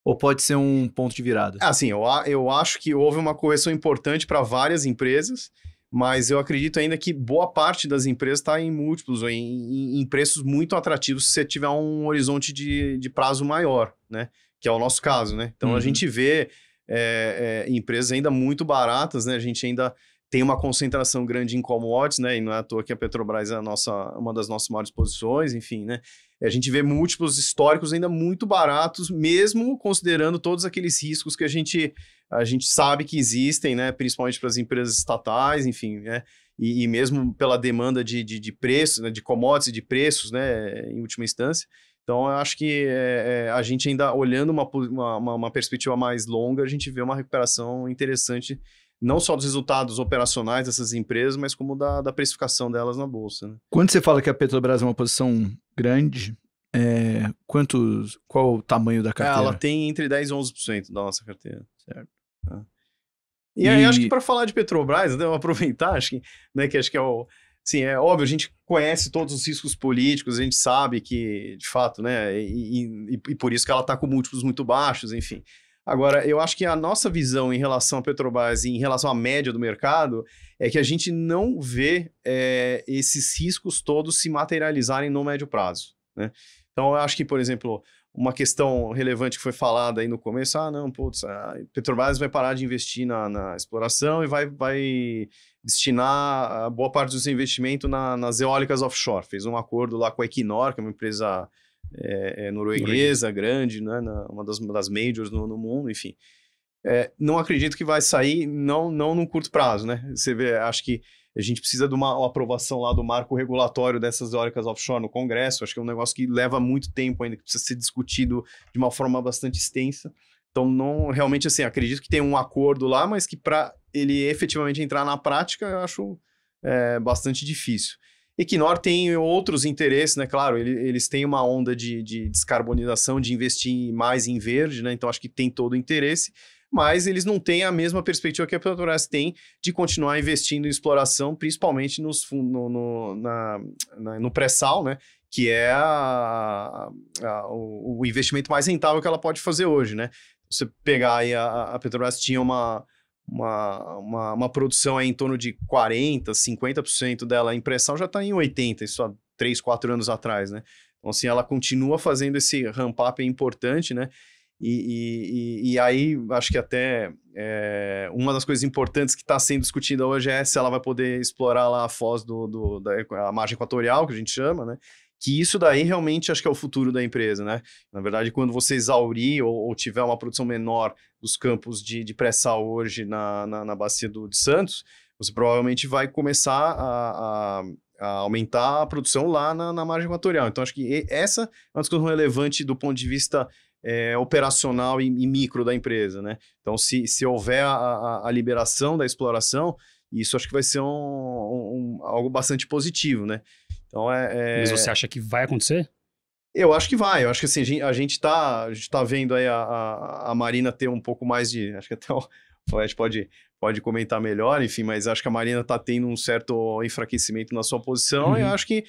ou pode ser um ponto de virada? Assim, eu acho que houve uma correção importante para várias empresas, mas eu acredito ainda que boa parte das empresas está em múltiplos, ou em preços muito atrativos se você tiver um horizonte de prazo maior, né? Que é o nosso caso, né? Então a gente vê empresas ainda muito baratas, né? A gente ainda tem uma concentração grande em commodities, né? E não é à toa que a Petrobras é uma das nossas maiores posições, enfim, né? A gente vê múltiplos históricos ainda muito baratos, mesmo considerando todos aqueles riscos que a gente sabe que existem, né? Principalmente para as empresas estatais, enfim, né? E mesmo pela demanda de preços, né? De commodities, de preços, né? Em última instância. Então, eu acho que a gente ainda olhando uma perspectiva mais longa, a gente vê uma recuperação interessante, não só dos resultados operacionais dessas empresas, mas como da precificação delas na Bolsa, né? Quando você fala que a Petrobras é uma posição grande, qual o tamanho da carteira? Ela tem entre 10% e 11% da nossa carteira. Certo. E aí, acho que para falar de Petrobras, eu vou aproveitar, acho que é o... Sim, é óbvio, a gente conhece todos os riscos políticos, a gente sabe que, de fato, né, e por isso que ela está com múltiplos muito baixos, enfim. Agora, eu acho que a nossa visão em relação à Petrobras e em relação à média do mercado é que a gente não vê esses riscos todos se materializarem no médio prazo, né? Então, eu acho que, por exemplo, uma questão relevante que foi falada aí no começo, a Petrobras vai parar de investir na exploração e vai destinar a boa parte do seu investimento nas eólicas offshore. Fez um acordo lá com a Equinor, que é uma empresa norueguesa, grande, né, uma das majors no mundo, enfim. Não acredito que vai sair, não num curto prazo, né? Você vê, acho que a gente precisa de uma aprovação lá do marco regulatório dessas eólicas offshore no Congresso, acho que é um negócio que leva muito tempo ainda, que precisa ser discutido de uma forma bastante extensa. Então, não, realmente, assim, acredito que tem um acordo lá, mas que para ele efetivamente entrar na prática, eu acho bastante difícil. Equinor tem outros interesses, né? Claro, eles têm uma onda de descarbonização, de investir mais em verde, né? Então, acho que tem todo o interesse, mas eles não têm a mesma perspectiva que a Petrobras tem de continuar investindo em exploração, principalmente no pré-sal, né? Que é o investimento mais rentável que ela pode fazer hoje, né? Você pegar aí, a Petrobras tinha uma produção aí em torno de 40%, 50% dela em pré-sal, já está em 80%, isso há 3, 4 anos atrás, né? Então, assim, ela continua fazendo esse ramp-up importante, né? E aí, acho que até uma das coisas importantes que está sendo discutida hoje é se ela vai poder explorar lá a foz da margem equatorial, que a gente chama, né? Que isso daí realmente acho que é o futuro da empresa, né? Na verdade, quando você exaurir ou tiver uma produção menor dos campos de pré-sal hoje na bacia de Santos, você provavelmente vai começar a aumentar a produção lá na margem equatorial. Então, acho que essa é uma discussão relevante do ponto de vista operacional e micro da empresa, né? Então, se houver a liberação da exploração, isso acho que vai ser algo bastante positivo, né? Então, Mas você acha que vai acontecer? Eu acho que vai. Eu acho que assim, a gente tá vendo aí a Marina ter um pouco mais de... Acho que até o Fred pode comentar melhor, enfim, mas acho que a Marina está tendo um certo enfraquecimento na sua posição, e eu acho que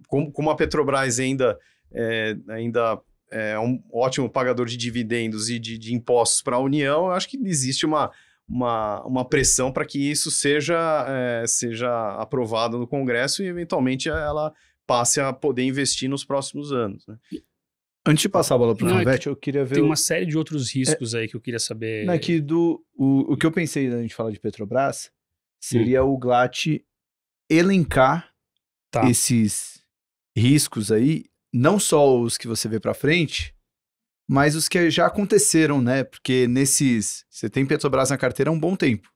como a Petrobras ainda é um ótimo pagador de dividendos e de impostos para a União, eu acho que existe uma pressão para que isso seja aprovado no Congresso e, eventualmente, ela passe a poder investir nos próximos anos, né? Antes de passar a bola para o Favete, eu queria ver... Tem uma série de outros riscos aí que eu queria saber... Não, é que o que eu pensei da gente falar de Petrobras seria o Glatt elencar esses riscos aí, não só os que você vê para frente, mas os que já aconteceram, né? Porque você tem Petrobras na carteira há um bom tempo.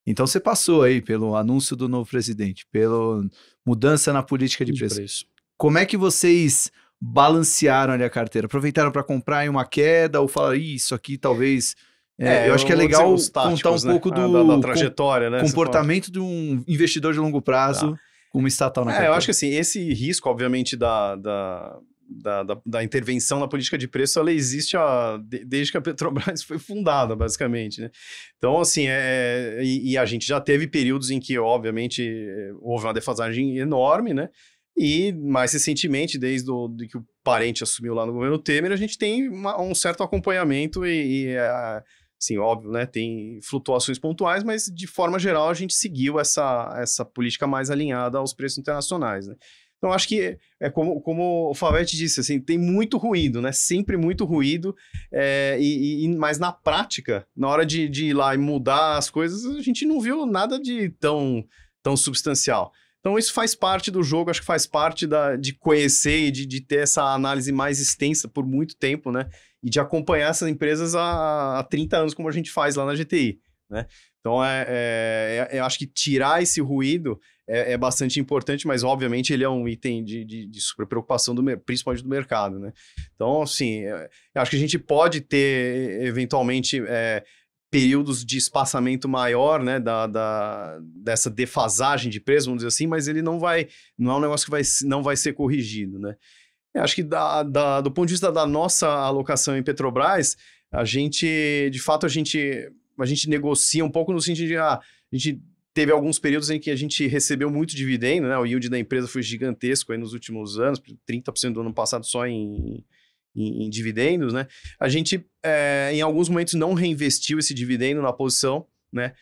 Então você passou aí pelo anúncio do novo presidente, pela mudança na política de preço. Como é que vocês balancearam ali a carteira? Aproveitaram para comprar em uma queda ou falaram, isso aqui talvez... eu acho que é legal contar um pouco da trajetória, né? Comportamento de um investidor de longo prazo com uma estatal na carteira. Eu acho que assim, esse risco, obviamente, da intervenção na política de preço, ela existe desde que a Petrobras foi fundada, basicamente, né? Então, assim, e a gente já teve períodos em que, obviamente, houve uma defasagem enorme, né? E, mais recentemente, desde que o Parente assumiu lá no governo Temer, a gente tem um certo acompanhamento assim, óbvio, né? Tem flutuações pontuais, mas, de forma geral, a gente seguiu essa política mais alinhada aos preços internacionais, né? Então, acho que como o Favete disse, assim, tem muito ruído, né? Sempre muito ruído, mas na prática, na hora de ir lá e mudar as coisas, a gente não viu nada de tão substancial. Então, isso faz parte do jogo, acho que faz parte de conhecer e de ter essa análise mais extensa por muito tempo, né? E de acompanhar essas empresas há 30 anos, como a gente faz lá na GTI, né? Então, eu acho que tirar esse ruído é bastante importante, mas, obviamente, ele é um item de super preocupação, principalmente do mercado, né? Então, assim, eu acho que a gente pode ter, eventualmente, períodos de espaçamento maior, né, dessa defasagem de preço, vamos dizer assim, mas ele não é um negócio que não vai ser corrigido, né? Eu acho que do ponto de vista da nossa alocação em Petrobras, a gente negocia um pouco no sentido de a gente teve alguns períodos em que a gente recebeu muito dividendo, né? O yield da empresa foi gigantesco aí nos últimos anos, 30% do ano passado só em dividendos, né? A gente, em alguns momentos, não reinvestiu esse dividendo na posição, né?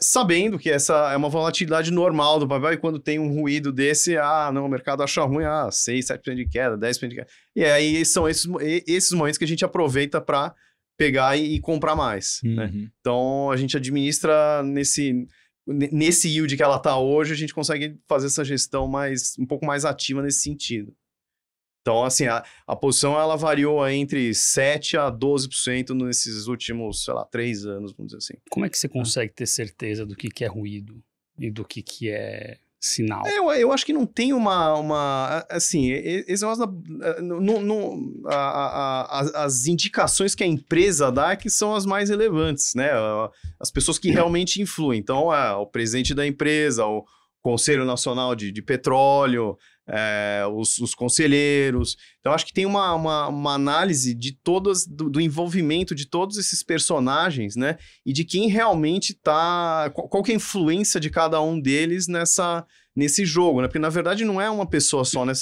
Sabendo que essa é uma volatilidade normal do papel, e quando tem um ruído desse, o mercado acha ruim, 6, 7% de queda, 10% de queda. E aí são esses momentos que a gente aproveita para pegar e comprar mais, né? Então, a gente administra nesse yield que ela está hoje, a gente consegue fazer essa gestão um pouco mais ativa nesse sentido. Então, assim, a posição ela variou entre 7% a 12% nesses últimos, 3 anos, vamos dizer assim. Como é que você consegue ter certeza do que é ruído e do que é sinal? Eu acho que não tem assim, esse negócio as indicações que a empresa dá é que são as mais relevantes, né? As pessoas que realmente influem. Então, o presidente da empresa, o Conselho Nacional de Petróleo, os conselheiros. Então, acho que tem uma análise de do envolvimento de todos esses personagens, né? E de quem realmente está... Qual que é a influência de cada um deles nesse jogo, né? Porque, na verdade, não é uma pessoa só, né?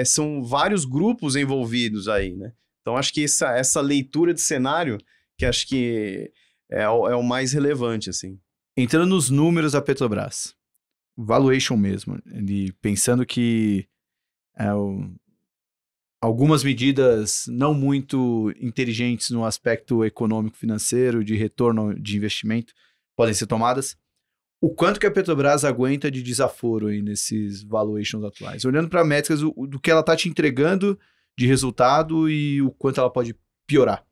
São vários grupos envolvidos aí, né? Então, acho que essa leitura de cenário, que acho que é o mais relevante, assim. Entrando nos números da Petrobras, valuation mesmo, pensando que algumas medidas não muito inteligentes no aspecto econômico-financeiro, de retorno de investimento, podem ser tomadas. O quanto que a Petrobras aguenta de desaforo aí nesses valuations atuais? Olhando para métricas do que ela está te entregando de resultado e o quanto ela pode piorar.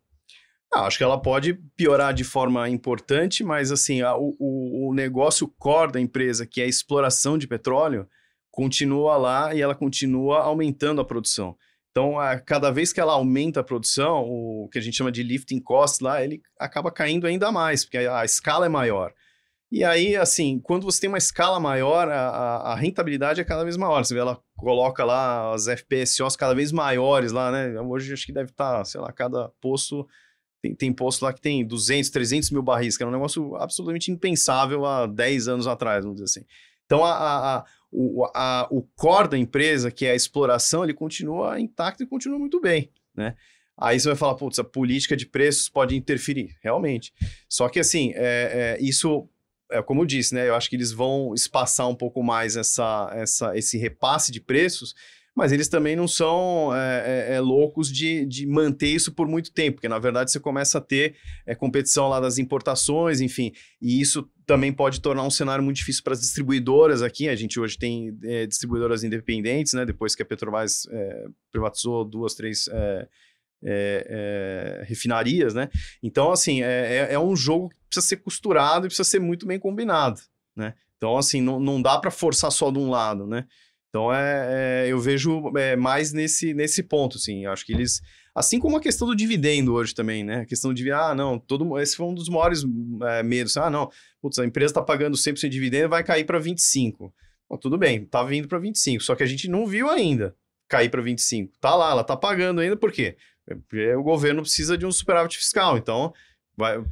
Acho que ela pode piorar de forma importante, mas assim, o negócio core da empresa, que é a exploração de petróleo, continua lá e ela continua aumentando a produção. Então, cada vez que ela aumenta a produção, o que a gente chama de lifting cost lá, ele acaba caindo ainda mais, porque a escala é maior. E aí, assim, quando você tem uma escala maior, a rentabilidade é cada vez maior. Você vê, ela coloca lá as FPSOs cada vez maiores lá, né? Hoje acho que deve estar, sei lá, cada poço... Tem posto lá que tem 200, 300 mil barris, que era um negócio absolutamente impensável há 10 anos atrás, vamos dizer assim. Então, o core da empresa, que é a exploração, ele continua intacto e continua muito bem, né? Aí você vai falar, putz, a política de preços pode interferir, realmente. Só que, assim, isso, como eu disse, né? Eu acho que eles vão espaçar um pouco mais esse repasse de preços, mas eles também não são loucos de manter isso por muito tempo, porque, na verdade, você começa a ter competição lá das importações, enfim, e isso também pode tornar um cenário muito difícil para as distribuidoras aqui. A gente hoje tem distribuidoras independentes, né? Depois que a Petrobras privatizou 2, 3 refinarias, né? Então, assim, é um jogo que precisa ser costurado e precisa ser muito bem combinado, né? Então, assim, não dá para forçar só de um lado, né? Então, eu vejo mais nesse ponto, assim. Eu acho que eles... Assim como a questão do dividendo hoje também, né? A questão de... esse foi um dos maiores medos. Putz, a empresa está pagando 100% de dividendo, vai cair para 25%. Bom, tudo bem, tá vindo para 25%. Só que a gente não viu ainda cair para 25%. Tá lá, ela tá pagando ainda, por quê? Porque o governo precisa de um superávit fiscal, então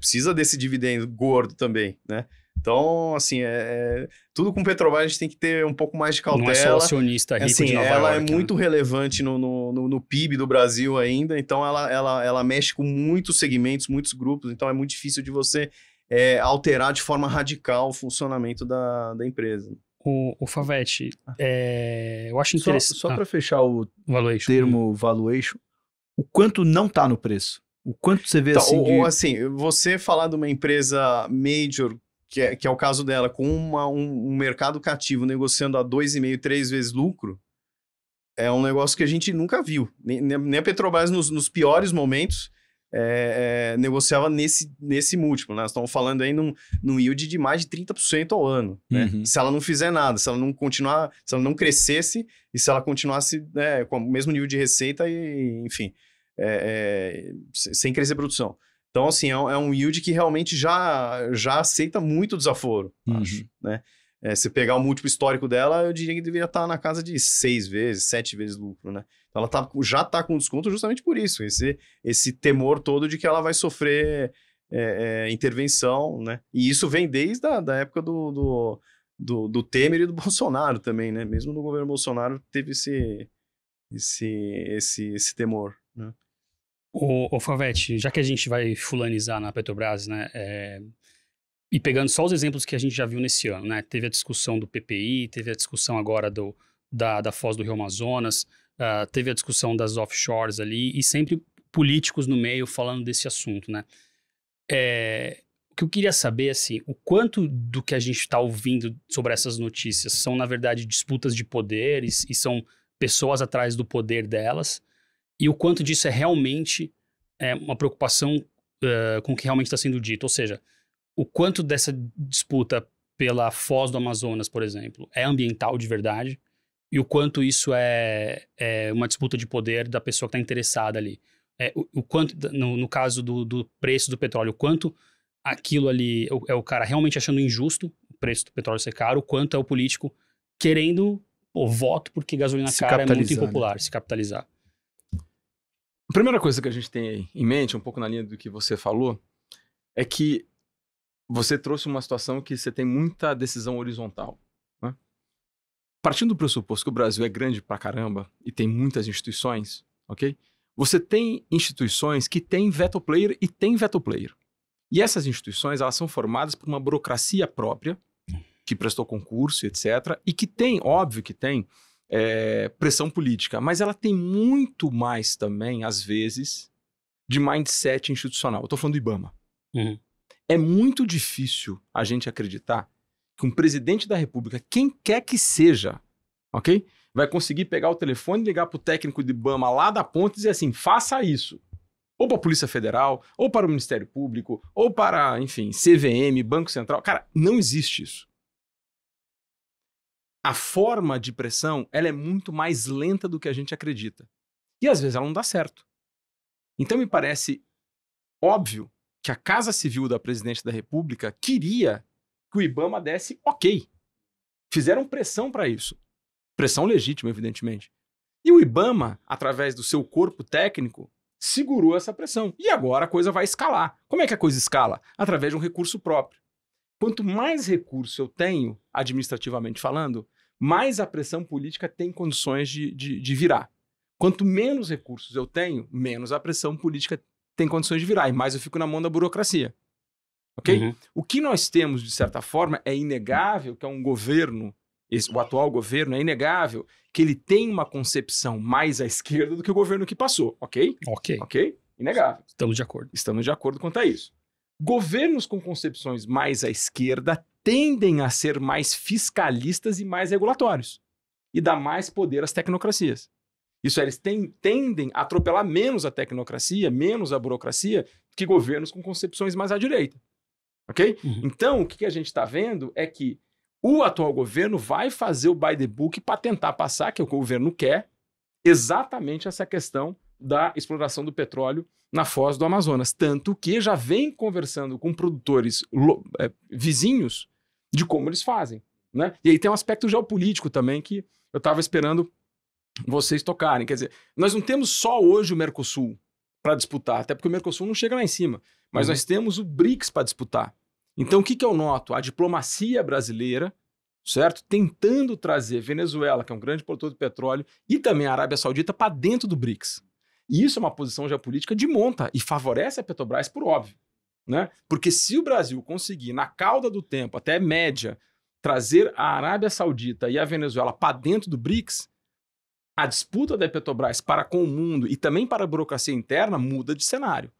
precisa desse dividendo gordo também, né? Então, assim, tudo com Petrobras a gente tem que ter um pouco mais de cautela. Não é só acionista rico de Nova ela York, é muito relevante no PIB do Brasil ainda, então ela mexe com muitos segmentos, muitos grupos, então é muito difícil de você alterar de forma radical o funcionamento da empresa. O Favete, eu acho interessante... Só para fechar o valuation. termo valuation, o quanto não está no preço? O quanto você vê então, assim... você falar de uma empresa major, que é o caso dela, com um mercado cativo negociando a 2,5, 3 vezes lucro, é um negócio que a gente nunca viu. Nem a Petrobras, nos piores momentos, negociava nesse múltiplo, né? Nós estamos falando aí num yield de mais de 30% ao ano, né? Uhum. Se ela não fizer nada, se ela não crescesse e se ela continuasse com o mesmo nível de receita e, enfim, sem crescer a produção. Então, assim, é um yield que realmente já aceita muito desaforo, acho, né? Se pegar o múltiplo histórico dela, eu diria que deveria estar na casa de 6 vezes, 7 vezes lucro, né? Então, ela já está com desconto justamente por isso, esse temor todo de que ela vai sofrer intervenção, né? E isso vem desde a época do Temer e do Bolsonaro também, né? Mesmo no governo Bolsonaro teve esse temor, né? Ô Favete, já que a gente vai fulanizar na Petrobras, né, e pegando só os exemplos que a gente já viu nesse ano, né, teve a discussão do PPI, teve a discussão agora da Foz do Rio Amazonas, teve a discussão das offshores ali, e sempre políticos no meio falando desse assunto, né. O que eu queria saber, assim, o quanto do que a gente está ouvindo sobre essas notícias são, na verdade, disputas de poderes e são pessoas atrás do poder delas, e o quanto disso é realmente uma preocupação com o que realmente está sendo dito. Ou seja, o quanto dessa disputa pela Foz do Amazonas, por exemplo, é ambiental de verdade e o quanto isso é uma disputa de poder da pessoa que está interessada ali. O quanto, no caso do preço do petróleo, o quanto aquilo ali é o cara realmente achando injusto preço do petróleo ser caro, quanto é o político querendo voto porque gasolina cara é muito impopular, se capitalizar. A primeira coisa que a gente tem em mente, um pouco na linha do que você falou, é que você trouxe uma situação que você tem muita decisão horizontal. Né? Partindo do pressuposto que o Brasil é grande pra caramba e tem muitas instituições, ok? Você tem instituições que têm veto player e tem veto player. E essas instituições, elas são formadas por uma burocracia própria, que prestou concurso, etc. E que tem, óbvio que tem, pressão política. Mas ela tem muito mais também, às vezes, de mindset institucional. Eu tô falando do IBAMA. Uhum. É muito difícil a gente acreditar que um presidente da República, quem quer que seja, ok? Vai conseguir pegar o telefone, ligar para o técnico do IBAMA lá da ponta e dizer assim, faça isso. Ou para a Polícia Federal, ou para o Ministério Público, ou para, enfim, CVM, Banco Central. Cara, não existe isso. A forma de pressão, ela é muito mais lenta do que a gente acredita. E às vezes ela não dá certo. Então me parece óbvio que a Casa Civil da Presidente da República queria que o IBAMA desse ok. Fizeram pressão para isso. Pressão legítima, evidentemente. E o IBAMA, através do seu corpo técnico, segurou essa pressão. E agora a coisa vai escalar. Como é que a coisa escala? Através de um recurso próprio. Quanto mais recurso eu tenho, administrativamente falando, mais a pressão política tem condições de virar. Quanto menos recursos eu tenho, menos a pressão política tem condições de virar. E mais eu fico na mão da burocracia. Ok? Uhum. O que nós temos, de certa forma, é inegável que é um governo, o atual governo, é inegável que ele tem uma concepção mais à esquerda do que o governo que passou. Ok? Ok? Inegável. Estamos de acordo. Estamos de acordo quanto a isso. Governos com concepções mais à esquerda tendem a ser mais fiscalistas e mais regulatórios. E dá mais poder às tecnocracias. Isso, eles tendem a atropelar menos a tecnocracia, menos a burocracia, que governos com concepções mais à direita. Ok? Uhum. Então, o que a gente está vendo é que o atual governo vai fazer o by the book para tentar passar, que o governo quer, exatamente essa questão da exploração do petróleo na foz do Amazonas. Tanto que já vem conversando com produtores vizinhos de como eles fazem. Né? E aí tem um aspecto geopolítico também que eu estava esperando vocês tocarem. Quer dizer, nós não temos só hoje o Mercosul para disputar, até porque o Mercosul não chega lá em cima, mas nós temos o BRICS para disputar. Então, o que eu noto? A diplomacia brasileira, certo? Tentando trazer Venezuela, que é um grande produtor de petróleo, e também a Arábia Saudita para dentro do BRICS. E isso é uma posição geopolítica de monta e favorece a Petrobras por óbvio. Né? Porque se o Brasil conseguir, na cauda do tempo, até média, trazer a Arábia Saudita e a Venezuela para dentro do BRICS, a disputa da Petrobras para com o mundo e também para a burocracia interna muda de cenário.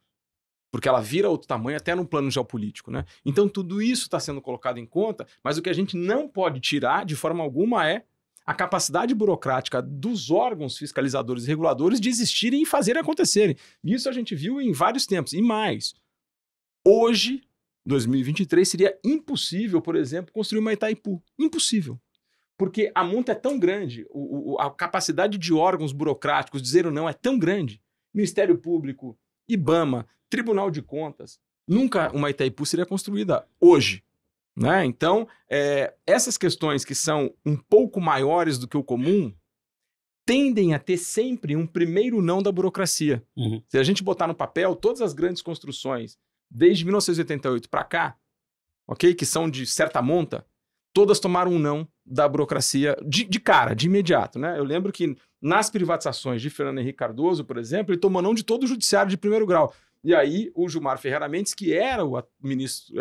Porque ela vira outro tamanho até no plano geopolítico. Né? Então tudo isso está sendo colocado em conta, mas o que a gente não pode tirar de forma alguma é a capacidade burocrática dos órgãos fiscalizadores e reguladores de existirem e fazerem acontecerem. Isso a gente viu em vários tempos. E mais, hoje, 2023, seria impossível, por exemplo, construir uma Itaipu. Impossível. Porque a monta é tão grande, a capacidade de órgãos burocráticos dizer ou não é tão grande. Ministério Público, IBAMA, Tribunal de Contas, nunca uma Itaipu seria construída hoje. Né? Então, essas questões que são um pouco maiores do que o comum tendem a ter sempre um primeiro não da burocracia. Uhum. Se a gente botar no papel todas as grandes construções, desde 1988 para cá, ok, que são de certa monta, todas tomaram um não da burocracia de cara, de imediato. Né? Eu lembro que nas privatizações de Fernando Henrique Cardoso, por exemplo, ele tomou não de todo o judiciário de primeiro grau. E aí o Gilmar Ferreira Mendes, que era o ministro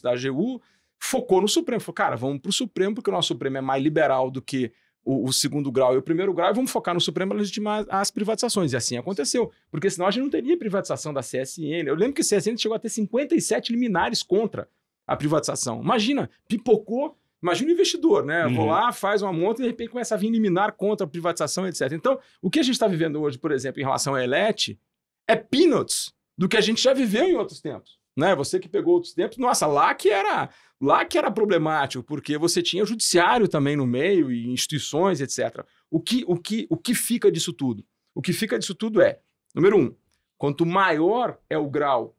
da AGU, focou no Supremo. Falou, cara, vamos para o Supremo, porque o nosso Supremo é mais liberal do que o segundo grau e o primeiro grau, e vamos focar no Supremo para legitimar as privatizações. E assim aconteceu. Porque senão a gente não teria privatização da CSN. Eu lembro que a CSN chegou a ter 57 liminares contra a privatização. Imagina, pipocou. Imagina o investidor, né? Vou lá, faz uma monta e de repente começa a vir liminar contra a privatização, etc. Então, o que a gente está vivendo hoje, por exemplo, em relação à Elet, é peanuts do que a gente já viveu em outros tempos. Né? Você que pegou outros tempos, nossa, lá que era problemático, porque você tinha o judiciário também no meio e instituições, etc. O que fica disso tudo? O que fica disso tudo é, número 1, quanto maior é o grau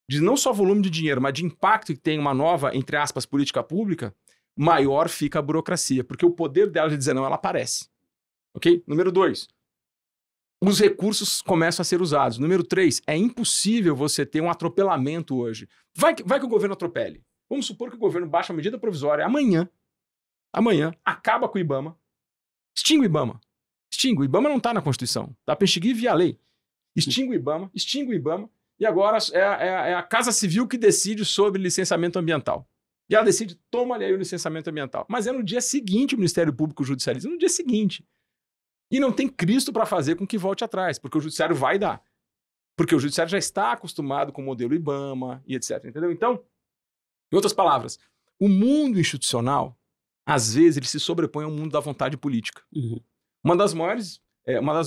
de não só volume de dinheiro, mas de impacto que tem uma nova, entre aspas, política pública, maior fica a burocracia, porque o poder dela de dizer não, ela aparece. Ok? Número 2, os recursos começam a ser usados. Número 3, é impossível você ter um atropelamento hoje. Vai que o governo atropele. Vamos supor que o governo baixa a medida provisória amanhã, acaba com o IBAMA, extingue o IBAMA. Extingue. O IBAMA não está na Constituição. Dá para extinguir via lei. Extingue o IBAMA, e agora é a Casa Civil que decide sobre licenciamento ambiental. E ela decide, toma ali aí o licenciamento ambiental. Mas é no dia seguinte o Ministério Público judicializa, no dia seguinte. E não tem Cristo para fazer com que volte atrás, porque o judiciário vai dar. Porque o judiciário já está acostumado com o modelo IBAMA e etc. Entendeu? Então, em outras palavras, o mundo institucional, às vezes, ele se sobrepõe ao mundo da vontade política. Uhum. Uma das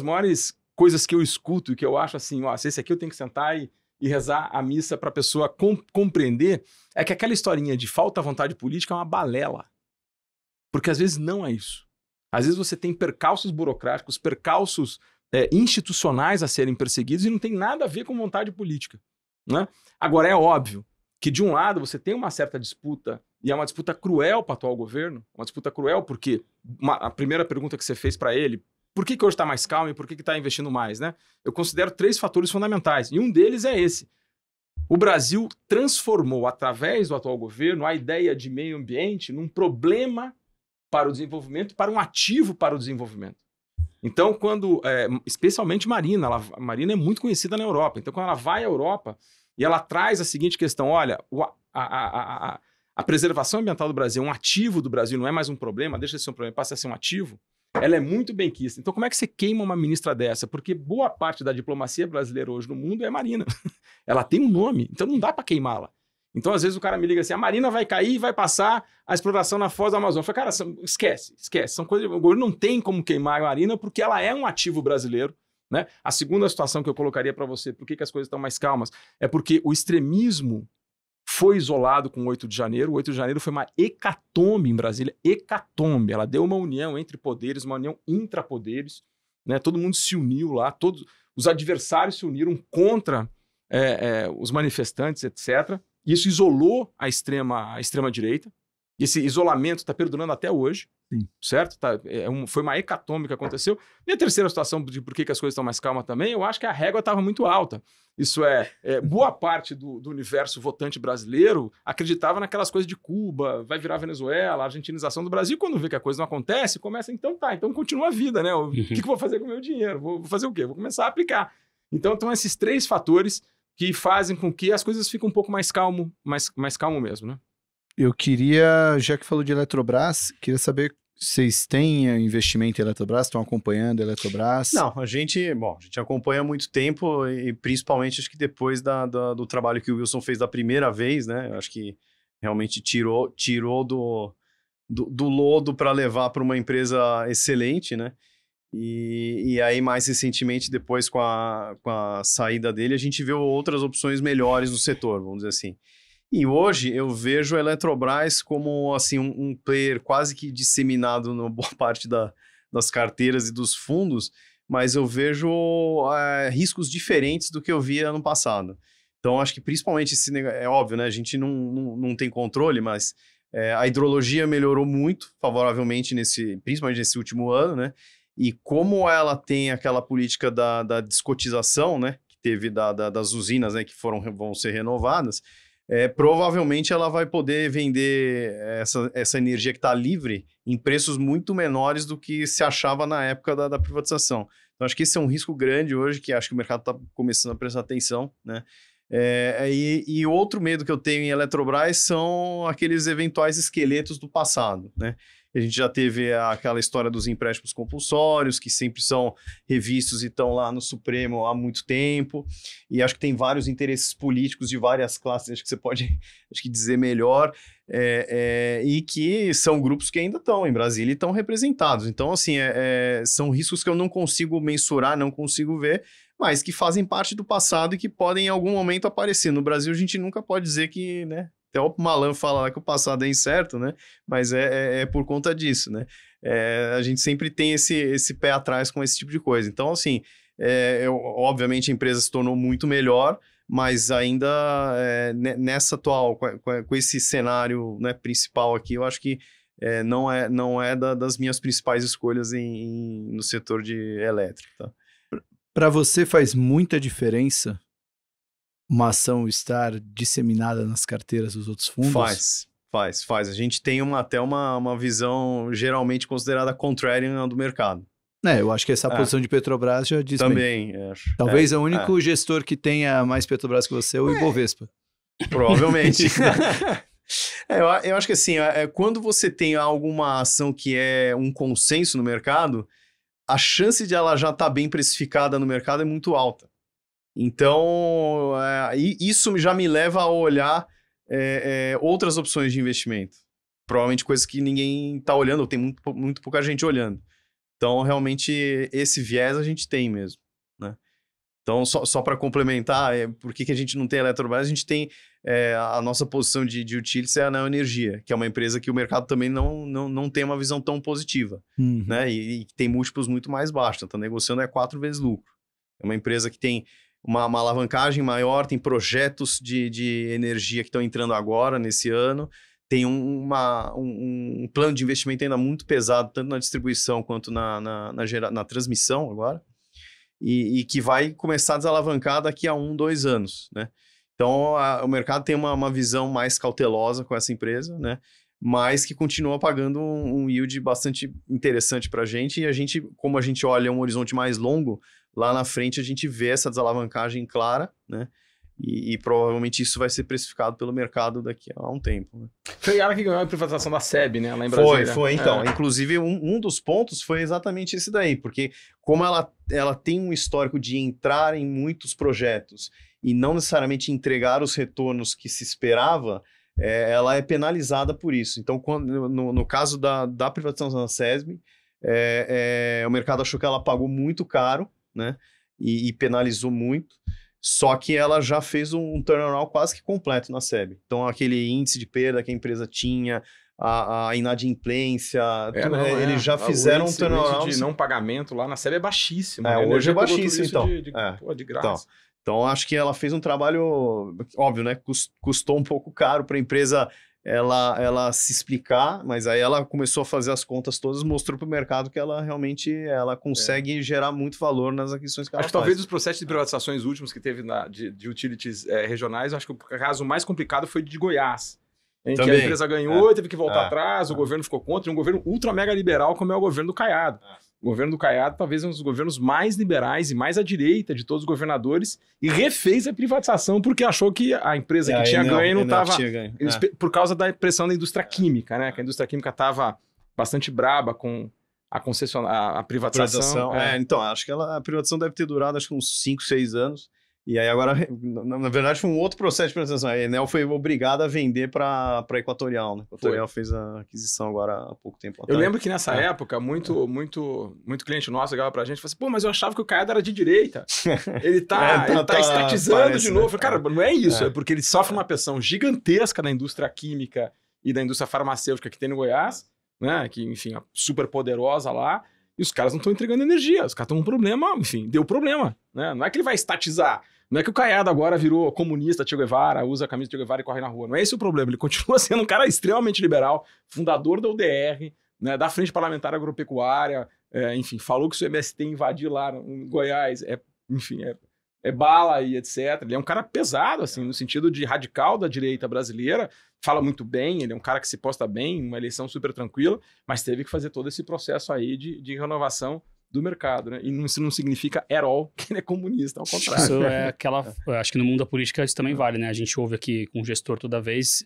maiores coisas que eu escuto e que eu acho assim, se esse aqui eu tenho que sentar e rezar a missa para a pessoa compreender, é que aquela historinha de falta de vontade política é uma balela. Porque às vezes não é isso. Às vezes você tem percalços burocráticos, percalços institucionais a serem perseguidos e não tem nada a ver com vontade política, né? Agora, é óbvio que de um lado você tem uma certa disputa, e é uma disputa cruel para o atual governo, uma disputa cruel porque a primeira pergunta que você fez para ele, por que hoje está mais calmo e por que está investindo mais, né? Eu considero 3 fatores fundamentais, e um deles é esse. O Brasil transformou, através do atual governo, a ideia de meio ambiente num problema para o desenvolvimento, para um ativo para o desenvolvimento. Então, especialmente Marina, a Marina é muito conhecida na Europa, então quando ela vai à Europa e ela traz a seguinte questão, olha, a preservação ambiental do Brasil é um ativo do Brasil, não é mais um problema, deixa de ser um problema, passa a ser um ativo, ela é muito benquista. Então, como é que você queima uma ministra dessa? Porque boa parte da diplomacia brasileira hoje no mundo é Marina. Ela tem um nome, então não dá para queimá-la. Então, às vezes, o cara me liga assim, a Marina vai cair e vai passar a exploração na Foz do Amazonas. Eu falei, cara, esquece. São coisas, o governo não tem como queimar a Marina porque ela é um ativo brasileiro, né? A segunda situação que eu colocaria para você, por que as coisas estão mais calmas, é porque o extremismo foi isolado com o 8 de janeiro. O 8 de janeiro foi uma hecatombe em Brasília, hecatombe. Ela deu uma união entre poderes, uma união intrapoderes, né? Todo mundo se uniu lá, todos os adversários se uniram contra os manifestantes, etc. Isso isolou a extrema-direita. E esse isolamento está perdurando até hoje, certo? Foi uma hecatombe que aconteceu. E a terceira situação de por que as coisas estão mais calmas também, eu acho que a régua estava muito alta. Isso boa parte do universo votante brasileiro acreditava naquelas coisas de Cuba, vai virar Venezuela, a argentinização do Brasil. Quando vê que a coisa não acontece, começa, então continua a vida, né? O que eu vou fazer com o meu dinheiro? Vou fazer o quê? Vou começar a aplicar. Então, esses 3 fatores que fazem com que as coisas fiquem um pouco mais calmo mesmo, né? Eu queria, já que falou de Eletrobras, queria saber, vocês têm investimento em Eletrobras? Estão acompanhando a Eletrobras? Não, a gente acompanha há muito tempo e principalmente acho que depois do trabalho que o Wilson fez da primeira vez, né? Acho que realmente tirou do lodo para levar para uma empresa excelente, né? E aí, mais recentemente, depois com a saída dele, a gente viu outras opções melhores no setor, vamos dizer assim. E hoje eu vejo a Eletrobras como assim, um player quase que disseminado na boa parte das carteiras e dos fundos, mas eu vejo riscos diferentes do que eu via no passado. Então, acho que principalmente esse negócio, é óbvio, né? A gente não tem controle, mas a hidrologia melhorou muito favoravelmente, principalmente nesse último ano, né? E como ela tem aquela política da descotização, né? Que teve das usinas, né? Que vão ser renovadas, provavelmente ela vai poder vender essa energia que está livre em preços muito menores do que se achava na época da privatização. Então, acho que esse é um risco grande hoje, que acho que o mercado está começando a prestar atenção, né? E outro medo que eu tenho em Eletrobras são aqueles eventuais esqueletos do passado, né? A gente já teve aquela história dos empréstimos compulsórios, que sempre são revistos e estão lá no Supremo há muito tempo. E acho que tem vários interesses políticos de várias classes, acho que você pode dizer melhor, e que são grupos que ainda estão em Brasília e estão representados. Então, assim, são riscos que eu não consigo mensurar, não consigo ver, mas que fazem parte do passado e que podem em algum momento aparecer. No Brasil, a gente nunca pode dizer que, né? Até o Malan fala lá que o passado é incerto, né? Mas é por conta disso, né? A gente sempre tem esse pé atrás com esse tipo de coisa. Então, assim, obviamente a empresa se tornou muito melhor, mas ainda nessa atual, com esse cenário, né, principal aqui, eu acho que não é das minhas principais escolhas no setor de elétrico. Tá? Para você faz muita diferença uma ação estar disseminada nas carteiras dos outros fundos? Faz. A gente tem até uma visão geralmente considerada contrarian do mercado. Eu acho que essa posição de Petrobras já diz também, bem. Talvez o único gestor que tenha mais Petrobras que você é o Ibovespa. Provavelmente. Eu acho que assim, quando você tem alguma ação que é um consenso no mercado, a chance de ela já estar bem precificada no mercado é muito alta. Então, isso já me leva a olhar outras opções de investimento. Provavelmente coisas que ninguém está olhando, ou tem muito pouca gente olhando. Então, realmente, esse viés a gente tem mesmo, né? Então, só para complementar, por que a gente não tem a Eletrobras? A gente tem a nossa posição de utilities é a Neoenergia, que é uma empresa que o mercado também não tem uma visão tão positiva, né? E tem múltiplos muito mais baixos, está negociando 4 vezes lucro. É uma empresa que tem uma alavancagem maior, tem projetos de energia que estão entrando agora, nesse ano, tem um plano de investimento ainda muito pesado, tanto na distribuição quanto na transmissão agora, e que vai começar a desalavancar daqui a 2 anos, né? Então, o mercado tem uma visão mais cautelosa com essa empresa, né? Mas que continua pagando um yield bastante interessante para a gente, e a gente, como a gente olha um horizonte mais longo, lá na frente a gente vê essa desalavancagem clara, né? E provavelmente isso vai ser precificado pelo mercado daqui a um tempo. Né? Foi ela que ganhou a privatização da SEB, né? Lá em Brasília. Foi. Então, inclusive um dos pontos foi exatamente esse daí, porque como ela tem um histórico de entrar em muitos projetos e não necessariamente entregar os retornos que se esperava, ela é penalizada por isso. Então, no caso da privatização da SEB, o mercado achou que ela pagou muito caro, né? E penalizou muito. Só que ela já fez um turnaround quase que completo na SEB. Então, aquele índice de perda que a empresa tinha, a inadimplência, eles já fizeram um turnaround. O índice de não pagamento lá na SEB é baixíssimo. Hoje é baixíssimo, então. De graça. Então, acho que ela fez um trabalho, óbvio, né? Custou um pouco caro para a empresa ela se explicar, mas aí ela começou a fazer as contas todas, mostrou para o mercado que ela realmente consegue gerar muito valor nas aquisições que ela faz. Acho que talvez dos processos de privatizações últimos que teve de utilities regionais, acho que o caso mais complicado foi de Goiás. Em que a empresa ganhou, teve que voltar atrás, o governo ficou contra, e um governo ultra mega liberal como é o governo do Caiado. O governo do Caiado talvez um dos governos mais liberais e mais à direita de todos os governadores, e refez a privatização porque achou que a empresa que tinha ganho não estava... Por causa da pressão da indústria química, né? Que a indústria química estava bastante braba com a privatização. Então, acho que a privatização deve ter durado acho que uns 5, 6 anos. E aí agora, na verdade, foi um outro processo de privatização. A Enel foi obrigada a vender para a Equatorial, né? A Equatorial fez a aquisição agora há pouco tempo atrás. Eu lembro que nessa época, muito cliente nosso ligava pra gente e falava assim, mas eu achava que o Caiado era de direita. Ele tá estatizando de novo. Né? Falei, cara, não é isso. É porque ele sofre uma pressão gigantesca da indústria química e da indústria farmacêutica que tem no Goiás, né? Que, enfim, é super poderosa lá. E os caras não estão entregando energia. Os caras estão com um problema, enfim, deu problema. Né? Não é que ele vai estatizar. Não é que o Caiado agora virou comunista, Che Guevara, usa a camisa de Che Guevara e corre na rua. Não é esse o problema. Ele continua sendo um cara extremamente liberal, fundador da UDR, né, da Frente Parlamentar Agropecuária, enfim, falou que se o MST invadir lá em Goiás, é bala e etc. Ele é um cara pesado, assim, no sentido de radical da direita brasileira, fala muito bem, ele é um cara que se posta bem, uma eleição super tranquila, mas teve que fazer todo esse processo aí de renovação do mercado, né? E isso não significa at all que ele é comunista, ao contrário. Isso é acho que no mundo da política isso também vale, né? A gente ouve aqui com o gestor toda vez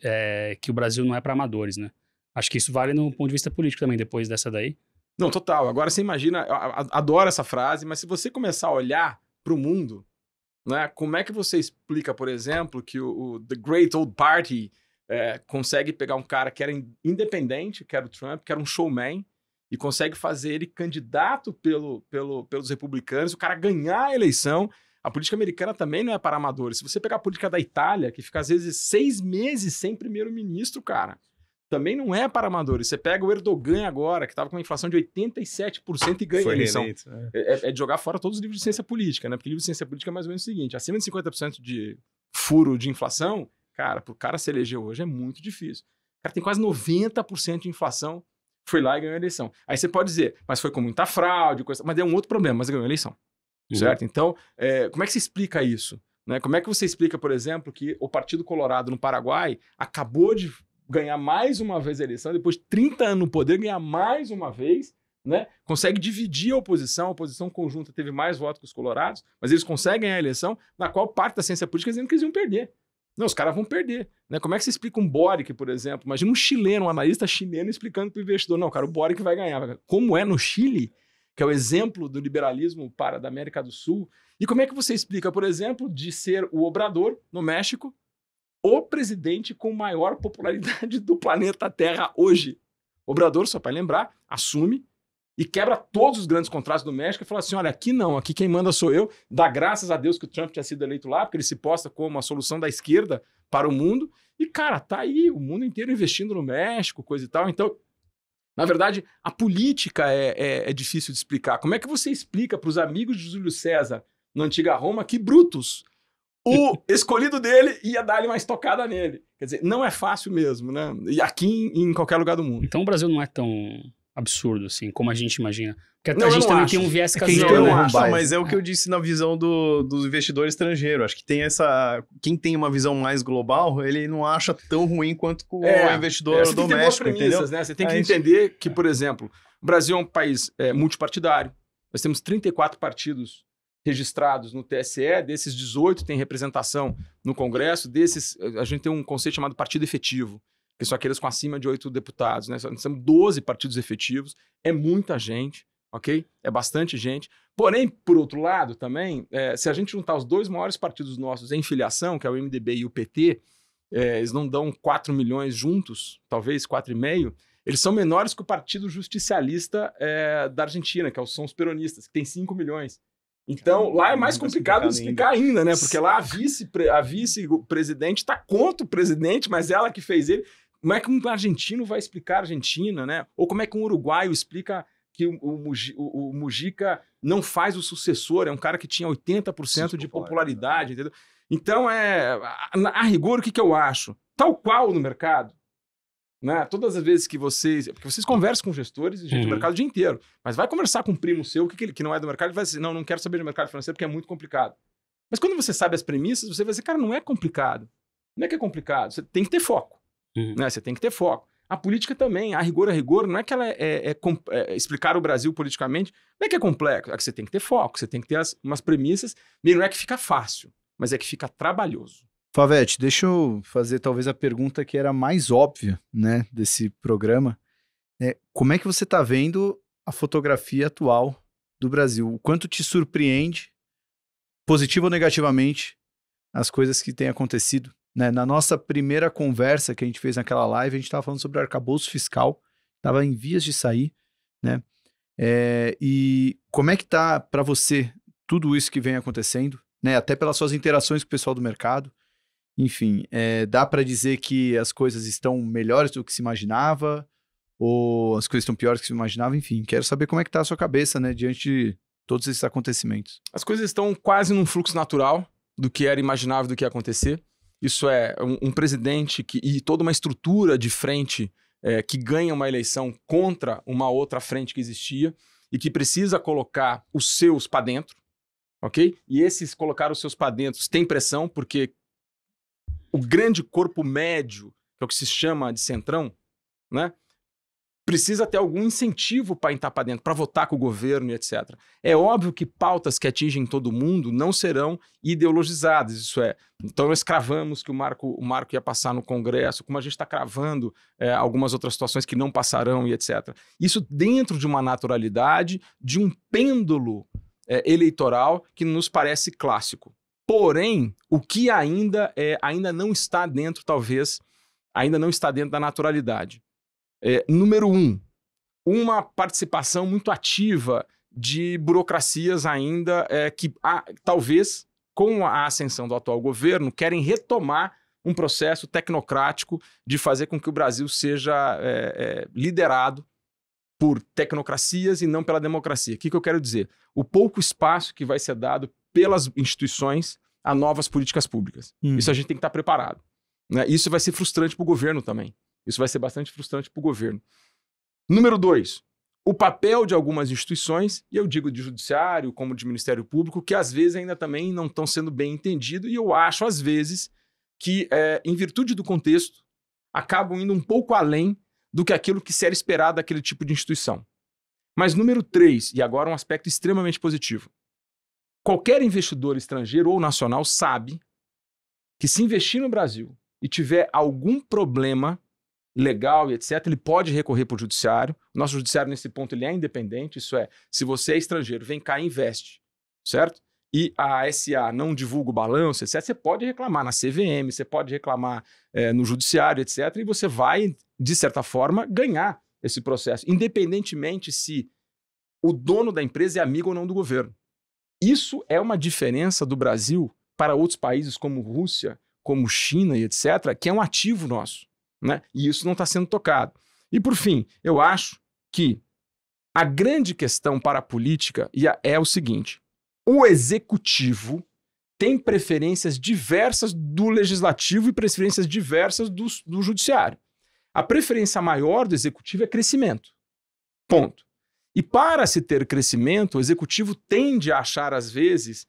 que o Brasil não é para amadores, né? Acho que isso vale no ponto de vista político também, depois dessa daí. Não, total. Agora você imagina, eu adoro essa frase, mas se você começar a olhar para o mundo, né? Como é que você explica, por exemplo, que o The Great Old Party consegue pegar um cara que era independente, que era o Trump, que era um showman, e consegue fazer ele candidato pelos republicanos, o cara ganhar a eleição. A política americana também não é para amadores. Se você pegar a política da Itália, que fica às vezes 6 meses sem primeiro-ministro, cara, também não é para amadores. Você pega o Erdogan agora, que estava com uma inflação de 87% e ganha a eleição. É de jogar fora todos os livros de ciência política, né? Porque livro de ciência política é mais ou menos o seguinte, acima de 50% de furo de inflação, cara, para o cara se eleger hoje é muito difícil. O cara tem quase 90% de inflação, foi lá e ganhou a eleição. Aí você pode dizer, mas foi com muita fraude, coisa, mas é um outro problema, mas ganhou a eleição. Certo? Então, como é que você explica isso? Né? Como é que você explica, por exemplo, que o Partido Colorado no Paraguai acabou de ganhar mais uma vez a eleição, depois de 30 anos no poder, ganhar mais uma vez, né? Consegue dividir a oposição conjunta teve mais votos que os colorados, mas eles conseguem ganhar a eleição, na qual parte da ciência política dizendo que eles iam perder. Não, os caras vão perder. Né? Como é que você explica um Boric, por exemplo? Imagina um chileno, um analista chileno explicando para o investidor, não, cara, o Boric vai ganhar. Como é no Chile, que é o exemplo do liberalismo da América do Sul. E como é que você explica, por exemplo, de ser o Obrador, no México, o presidente com maior popularidade do planeta Terra hoje? Obrador, só para lembrar, assume e quebra todos os grandes contratos do México e fala assim, olha, aqui não, aqui quem manda sou eu, dá graças a Deus que o Trump tinha sido eleito lá, porque ele se posta como a solução da esquerda para o mundo, e cara, tá aí o mundo inteiro investindo no México, coisa e tal. Então, na verdade, a política é difícil de explicar. Como é que você explica para os amigos de Júlio César, na antiga Roma, que Brutus, o escolhido dele, ia dar-lhe uma estocada nele? Quer dizer, não é fácil mesmo, né? E aqui em qualquer lugar do mundo. Então o Brasil não é tão absurdo, assim, como a gente imagina. Porque a gente também tem um viés caseiro, eu né? acho, mas é o que eu disse na visão do investidor estrangeiro. Acho que tem quem tem uma visão mais global, ele não acha tão ruim quanto o investidor doméstico, tem premissas, né? Você tem que entender que, por exemplo, o Brasil é um país multipartidário. Nós temos 34 partidos registrados no TSE, desses 18 tem representação no Congresso, desses a gente tem um conceito chamado partido efetivo, que são aqueles com acima de 8 deputados, né? Nós temos 12 partidos efetivos, é muita gente, ok? É bastante gente. Porém, por outro lado, também, se a gente juntar os dois maiores partidos nossos em filiação, que é o MDB e o PT, eles não dão 4 milhões juntos, talvez 4,5, eles são menores que o Partido Justicialista da Argentina, que são os peronistas, que tem 5 milhões. Então, lá é mais complicado de explicar ainda, né? Porque lá a vice-presidente está contra o presidente, mas ela que fez ele. Como é que um argentino vai explicar a Argentina, né? Ou como é que um uruguaio explica que o Mujica não faz o sucessor, é um cara que tinha 80% de popularidade, entendeu? Então, a rigor, o que eu acho? Tal qual no mercado, né? Todas as vezes que porque vocês conversam com gestores e gente do mercado o dia inteiro, mas vai conversar com um primo seu que não é do mercado, ele vai dizer, não quero saber de mercado financeiro porque é muito complicado. Mas quando você sabe as premissas, você vai dizer, cara, não é complicado. Não é que é complicado, você tem que ter foco. Né? Você tem que ter foco. A política também, a rigor, não é que ela explicar o Brasil politicamente, não é que é complexo, é que você tem que ter foco, você tem que ter umas premissas, e não é que fica fácil, mas é que fica trabalhoso. Favete, deixa eu fazer talvez a pergunta que era mais óbvia, né, desse programa. Como é que você está vendo a fotografia atual do Brasil? O quanto te surpreende, positivo ou negativamente, as coisas que têm acontecido? Né? Na nossa primeira conversa que a gente fez naquela live, a gente estava falando sobre arcabouço fiscal, estava em vias de sair, né? E como é que tá para você tudo isso que vem acontecendo, né? Até pelas suas interações com o pessoal do mercado. Enfim, dá para dizer que as coisas estão melhores do que se imaginava ou as coisas estão piores do que se imaginava? Enfim, quero saber como é que tá a sua cabeça, né, diante de todos esses acontecimentos. As coisas estão quase num fluxo natural do que era imaginável do que ia acontecer. Isso é um presidente e toda uma estrutura de frente que ganha uma eleição contra uma outra frente que existia e que precisa colocar os seus para dentro, ok? E esses colocar os seus para dentro tem pressão, porque o grande corpo médio, que é o que se chama de centrão, né? Precisa ter algum incentivo para entrar para dentro, para votar com o governo e etc. É óbvio que pautas que atingem todo mundo não serão ideologizadas, isso é. Então nós cravamos que o marco ia passar no Congresso, como a gente está cravando algumas outras situações que não passarão e etc. Isso dentro de uma naturalidade, de um pêndulo eleitoral que nos parece clássico. Porém, o que ainda não está dentro, talvez, ainda não está dentro da naturalidade. Número 1, uma participação muito ativa de burocracias ainda que, talvez, com a ascensão do atual governo, querem retomar um processo tecnocrático de fazer com que o Brasil seja liderado por tecnocracias e não pela democracia. O que eu quero dizer? O pouco espaço que vai ser dado pelas instituições a novas políticas públicas. Isso a gente tem que estar preparado. Né? Isso vai ser frustrante para o governo também. Isso vai ser bastante frustrante para o governo. Número 2, o papel de algumas instituições, e eu digo de judiciário, como de Ministério Público, que às vezes ainda também não estão sendo bem entendidos, e eu acho, às vezes, que, em virtude do contexto, acabam indo um pouco além do que aquilo que se era esperado daquele tipo de instituição. Mas número 3, e agora um aspecto extremamente positivo, qualquer investidor estrangeiro ou nacional sabe que se investir no Brasil e tiver algum problema legal e etc., ele pode recorrer para o judiciário. O nosso judiciário, nesse ponto, ele é independente, isso é, se você é estrangeiro, vem cá e investe, certo? E a SA não divulga o balanço, etc., você pode reclamar na CVM, você pode reclamar no judiciário, etc., e você vai, de certa forma, ganhar esse processo, independentemente se o dono da empresa é amigo ou não do governo. Isso é uma diferença do Brasil para outros países como Rússia, como China e etc., que é um ativo nosso, né? E isso não está sendo tocado. E, por fim, eu acho que a grande questão para a política é o seguinte: o executivo tem preferências diversas do legislativo e preferências diversas do judiciário. A preferência maior do executivo é crescimento. Ponto. E para se ter crescimento, o executivo tende a achar, às vezes,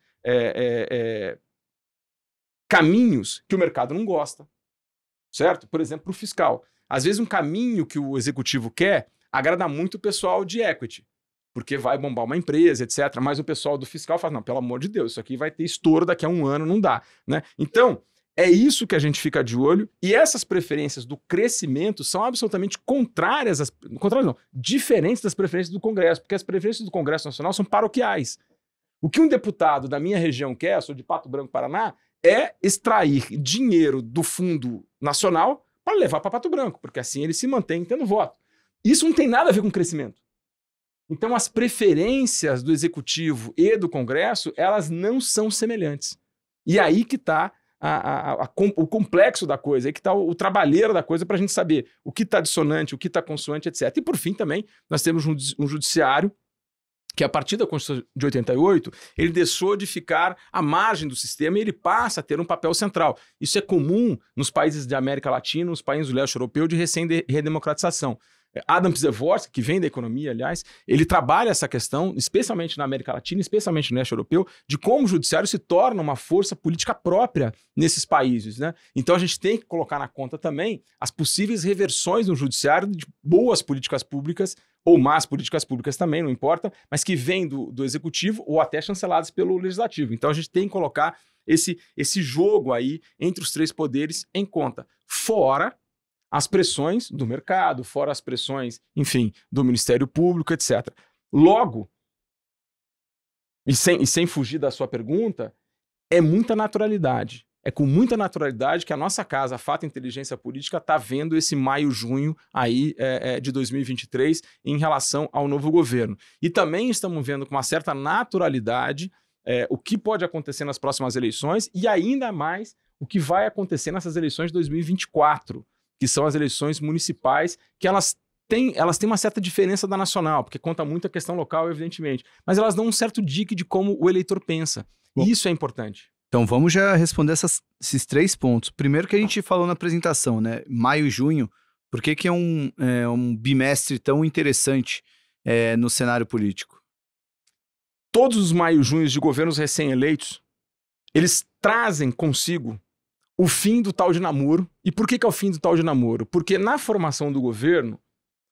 caminhos que o mercado não gosta, certo? Por exemplo, para o fiscal. Às vezes um caminho que o executivo quer agrada muito o pessoal de equity, porque vai bombar uma empresa, etc. Mas o pessoal do fiscal fala, não, pelo amor de Deus, isso aqui vai ter estouro daqui a um ano, não dá, né? Então, é isso que a gente fica de olho, e essas preferências do crescimento são absolutamente contrárias, diferentes das preferências do Congresso, porque as preferências do Congresso Nacional são paroquiais. O que um deputado da minha região quer, eu sou de Pato Branco, Paraná, é extrair dinheiro do Fundo Nacional para levar para Pato Branco, porque assim ele se mantém tendo voto. Isso não tem nada a ver com crescimento. Então as preferências do Executivo e do Congresso, elas não são semelhantes. E aí que está o complexo da coisa, aí que está o trabalheiro da coisa para a gente saber o que está dissonante, o que está consoante, etc. E por fim também, nós temos um judiciário que a partir da Constituição de 88, ele deixou de ficar à margem do sistema e ele passa a ter um papel central. Isso é comum nos países da América Latina, nos países do leste europeu de recém-redemocratização. Adam Przeworski, que vem da economia, aliás, ele trabalha essa questão, especialmente na América Latina, especialmente no leste europeu, de como o judiciário se torna uma força política própria nesses países, né? Então a gente tem que colocar na conta também as possíveis reversões no judiciário de boas políticas públicas ou más políticas públicas também, não importa, mas que vêm do executivo ou até chanceladas pelo legislativo. Então a gente tem que colocar esse jogo aí entre os três poderes em conta, fora as pressões do mercado, fora as pressões, enfim, do Ministério Público, etc. Logo, e sem fugir da sua pergunta, é muita naturalidade. É com muita naturalidade que a nossa casa, a Fato Inteligência Política, está vendo esse maio-junho aí de 2023 em relação ao novo governo. E também estamos vendo com uma certa naturalidade o que pode acontecer nas próximas eleições e ainda mais o que vai acontecer nessas eleições de 2024, que são as eleições municipais, que elas têm uma certa diferença da nacional, porque conta muito a questão local, evidentemente, mas elas dão um certo dique de como o eleitor pensa. Bom, e isso é importante. Então vamos já responder esses 3 pontos. Primeiro que a gente falou na apresentação, né? Maio e junho, por que é um bimestre tão interessante no cenário político? Todos os maio e junhos de governos recém-eleitos, eles trazem consigo o fim do tal de namoro. E por que é o fim do tal de namoro? Porque na formação do governo,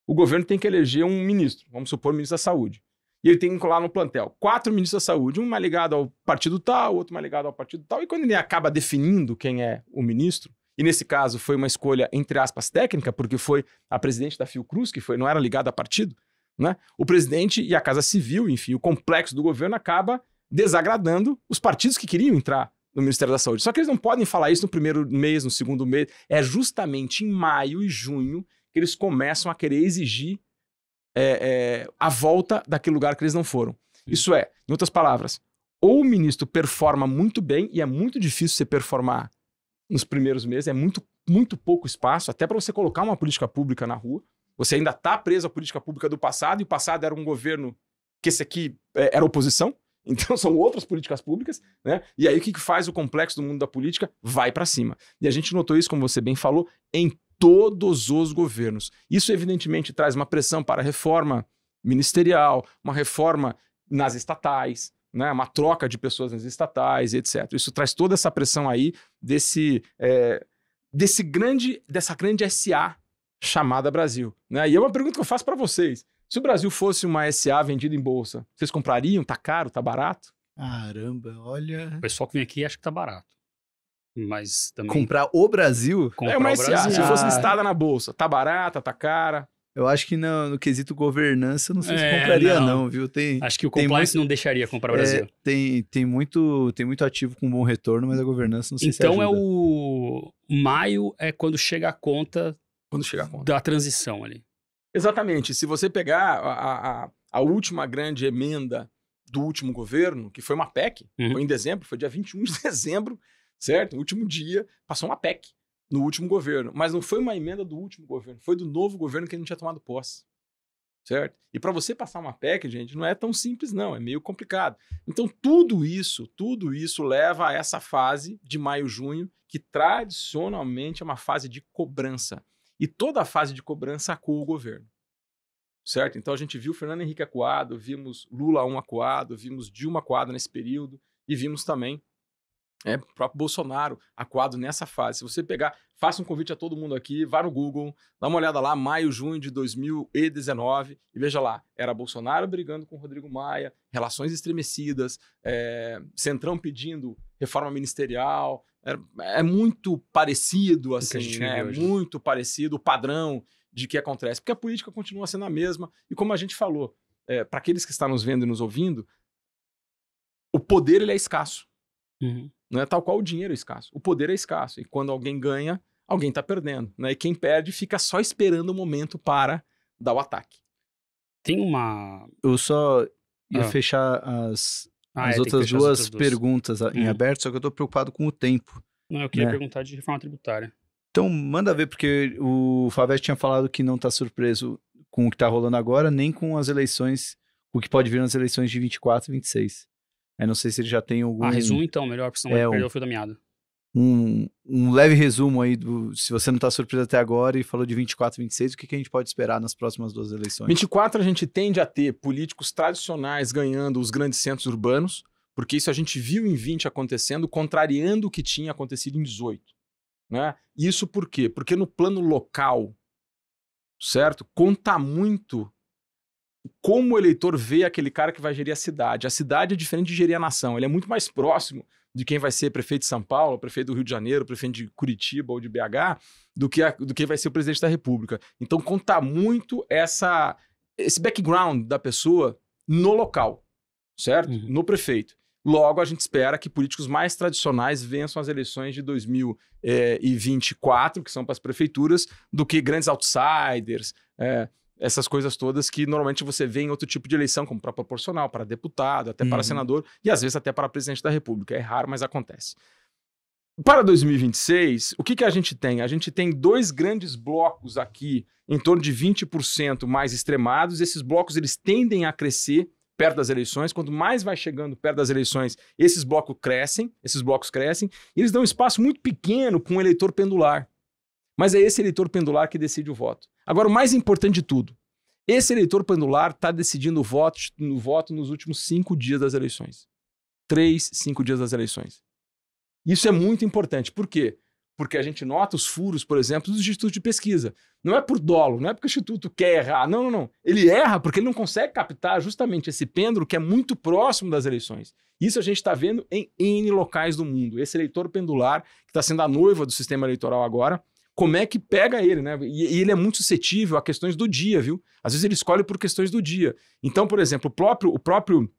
o governo tem que eleger um ministro, vamos supor o ministro da Saúde. E ele tem que colar no plantel 4 ministros da Saúde, um mais ligado ao partido tal, outro mais ligado ao partido tal. E quando ele acaba definindo quem é o ministro, e nesse caso foi uma escolha, entre aspas, técnica, porque foi a presidente da Fiocruz, que não era ligada a partido, né? O presidente e a Casa Civil, enfim, o complexo do governo acaba desagradando os partidos que queriam entrar no Ministério da Saúde. Só que eles não podem falar isso no primeiro mês, no segundo mês. É justamente em maio e junho que eles começam a querer exigir a volta daquele lugar que eles não foram. Isso é, em outras palavras, ou o ministro performa muito bem, e é muito difícil você performar nos primeiros meses, é muito, muito pouco espaço, até para você colocar uma política pública na rua. Você ainda está preso à política pública do passado, e o passado era um governo que esse aqui era oposição, então são outras políticas públicas, né? E aí o que faz o complexo do mundo da política? Vai para cima. E a gente notou isso, como você bem falou, em todos os governos. Isso, evidentemente, traz uma pressão para a reforma ministerial, uma reforma nas estatais, né? Uma troca de pessoas nas estatais, etc. Isso traz toda essa pressão aí dessa grande SA chamada Brasil, né? E é uma pergunta que eu faço para vocês. Se o Brasil fosse uma SA vendida em bolsa, vocês comprariam? Tá caro? Tá barato? Caramba, olha... O pessoal que vem aqui acha que tá barato. Mas também... Comprar o Brasil? Comprar é uma o SA, Brasil. se fosse listada na bolsa. Tá barata, tá cara? Eu acho que no quesito governança, não sei se compraria não, viu? Acho que o compliance não deixaria comprar o Brasil. Tem muito ativo com bom retorno, mas a governança não sei se Então ajuda. Maio é quando chega a conta da transição ali. Exatamente. Se você pegar a última grande emenda do último governo, que foi uma PEC, foi em dezembro, foi dia 21 de dezembro, certo? No último dia, passou uma PEC no último governo. Mas não foi uma emenda do último governo, foi do novo governo que não tinha tomado posse, certo? E para você passar uma PEC, gente, não é tão simples não, é meio complicado. Então tudo isso leva a essa fase de maio, junho, que tradicionalmente é uma fase de cobrança. E toda a fase de cobrança acuou o governo, certo? Então a gente viu Fernando Henrique acuado, vimos Lula 1 acuado, vimos Dilma acuado nesse período e vimos também o próprio Bolsonaro acuado nessa fase. Se você pegar, faça um convite a todo mundo aqui, vá no Google, dá uma olhada lá, maio, junho de 2019 e veja lá, era Bolsonaro brigando com Rodrigo Maia, relações estremecidas, Centrão pedindo reforma ministerial, é muito parecido, assim, né? Muito parecido o padrão de que acontece, porque a política continua sendo a mesma, e como a gente falou, para aqueles que estão nos vendo e nos ouvindo, o poder ele é escasso. Não é tal qual o dinheiro é escasso. O poder é escasso. E quando alguém ganha, alguém está perdendo. Né? E quem perde fica só esperando o momento para dar o ataque. Tem uma... Eu só ia fechar as outras duas perguntas em aberto, só que eu estou preocupado com o tempo. Não, eu queria perguntar de reforma tributária. Então, manda ver, porque o Favete tinha falado que não está surpreso com o que está rolando agora, nem com as eleições, o que pode vir nas eleições de 24 e 26. Eu não sei se ele já tem algum... resumo então, melhor, porque senão vai perder o fio da meada. Um leve resumo aí, se você não está surpreso até agora e falou de 24 e 26, o que a gente pode esperar nas próximas duas eleições? 24 a gente tende a ter políticos tradicionais ganhando os grandes centros urbanos, porque isso a gente viu em 20 acontecendo, contrariando o que tinha acontecido em 18. Né? Isso por quê? Porque no plano local, certo? Conta muito como o eleitor vê aquele cara que vai gerir a cidade. A cidade é diferente de gerir a nação. Ele é muito mais próximo de quem vai ser prefeito de São Paulo, prefeito do Rio de Janeiro, prefeito de Curitiba ou de BH, do que vai ser o presidente da República. Então conta muito esse background da pessoa no local, certo? No prefeito. Logo, a gente espera que políticos mais tradicionais vençam as eleições de 2024, que são para as prefeituras, do que grandes outsiders, essas coisas todas que normalmente você vê em outro tipo de eleição, como para proporcional, para deputado, até para senador e às vezes até para presidente da República. É raro, mas acontece. Para 2026, o que a gente tem? A gente tem dois grandes blocos aqui, em torno de 20% mais extremados. Esses blocos eles tendem a crescer perto das eleições. Quanto mais vai chegando perto das eleições, esses blocos crescem, e eles dão um espaço muito pequeno para um eleitor pendular. Mas é esse eleitor pendular que decide o voto. Agora, o mais importante de tudo, esse eleitor pendular está decidindo o voto nos últimos 5 dias das eleições. 5 dias das eleições. Isso é muito importante. Por quê? Porque a gente nota os furos, por exemplo, dos institutos de pesquisa. Não é por dolo, não é porque o instituto quer errar. Não. Ele erra porque ele não consegue captar justamente esse pêndulo que é muito próximo das eleições. Isso a gente está vendo em N locais do mundo. Esse eleitor pendular, que está sendo a noiva do sistema eleitoral agora, como é que pega ele, né? E ele é muito suscetível a questões do dia, viu? Às vezes ele escolhe por questões do dia. Então, por exemplo, o próprio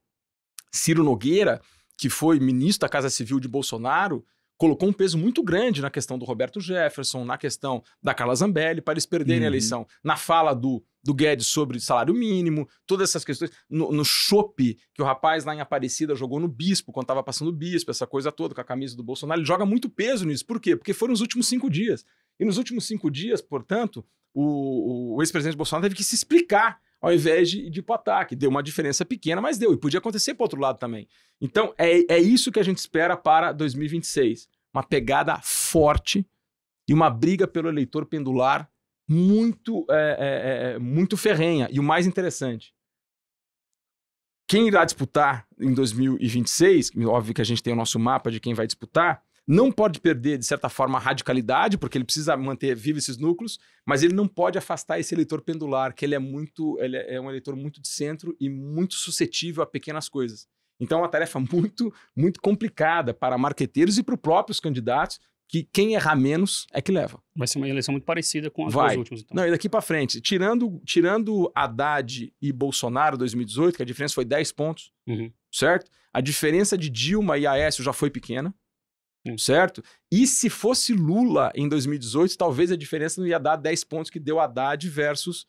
Ciro Nogueira, que foi ministro da Casa Civil de Bolsonaro, colocou um peso muito grande na questão do Roberto Jefferson, na questão da Carla Zambelli, para eles perderem a eleição. Na fala do Guedes sobre salário mínimo, todas essas questões. No chope que o rapaz lá em Aparecida jogou no Bispo, quando estava passando o Bispo, essa coisa toda com a camisa do Bolsonaro, ele joga muito peso nisso. Por quê? Porque foram os últimos 5 dias. E nos últimos 5 dias, portanto, o ex-presidente Bolsonaro teve que se explicar ao invés de ir para o ataque. Deu uma diferença pequena, mas deu. E podia acontecer para o outro lado também. Então, é isso que a gente espera para 2026. Uma pegada forte e uma briga pelo eleitor pendular muito, muito ferrenha. E o mais interessante, quem irá disputar em 2026, óbvio que a gente tem o nosso mapa de quem vai disputar, não pode perder, de certa forma, a radicalidade, porque ele precisa manter vivos esses núcleos, mas ele não pode afastar esse eleitor pendular, que ele é um eleitor muito de centro e muito suscetível a pequenas coisas. Então é uma tarefa muito, muito complicada para marqueteiros e para os próprios candidatos, que quem errar menos é que leva. Vai ser uma eleição muito parecida com as duas últimas. Então. Não, e daqui para frente, tirando Haddad e Bolsonaro 2018, que a diferença foi 10 pontos, certo? A diferença de Dilma e Aécio já foi pequena, certo? E se fosse Lula em 2018, talvez a diferença não ia dar 10 pontos que deu Haddad versus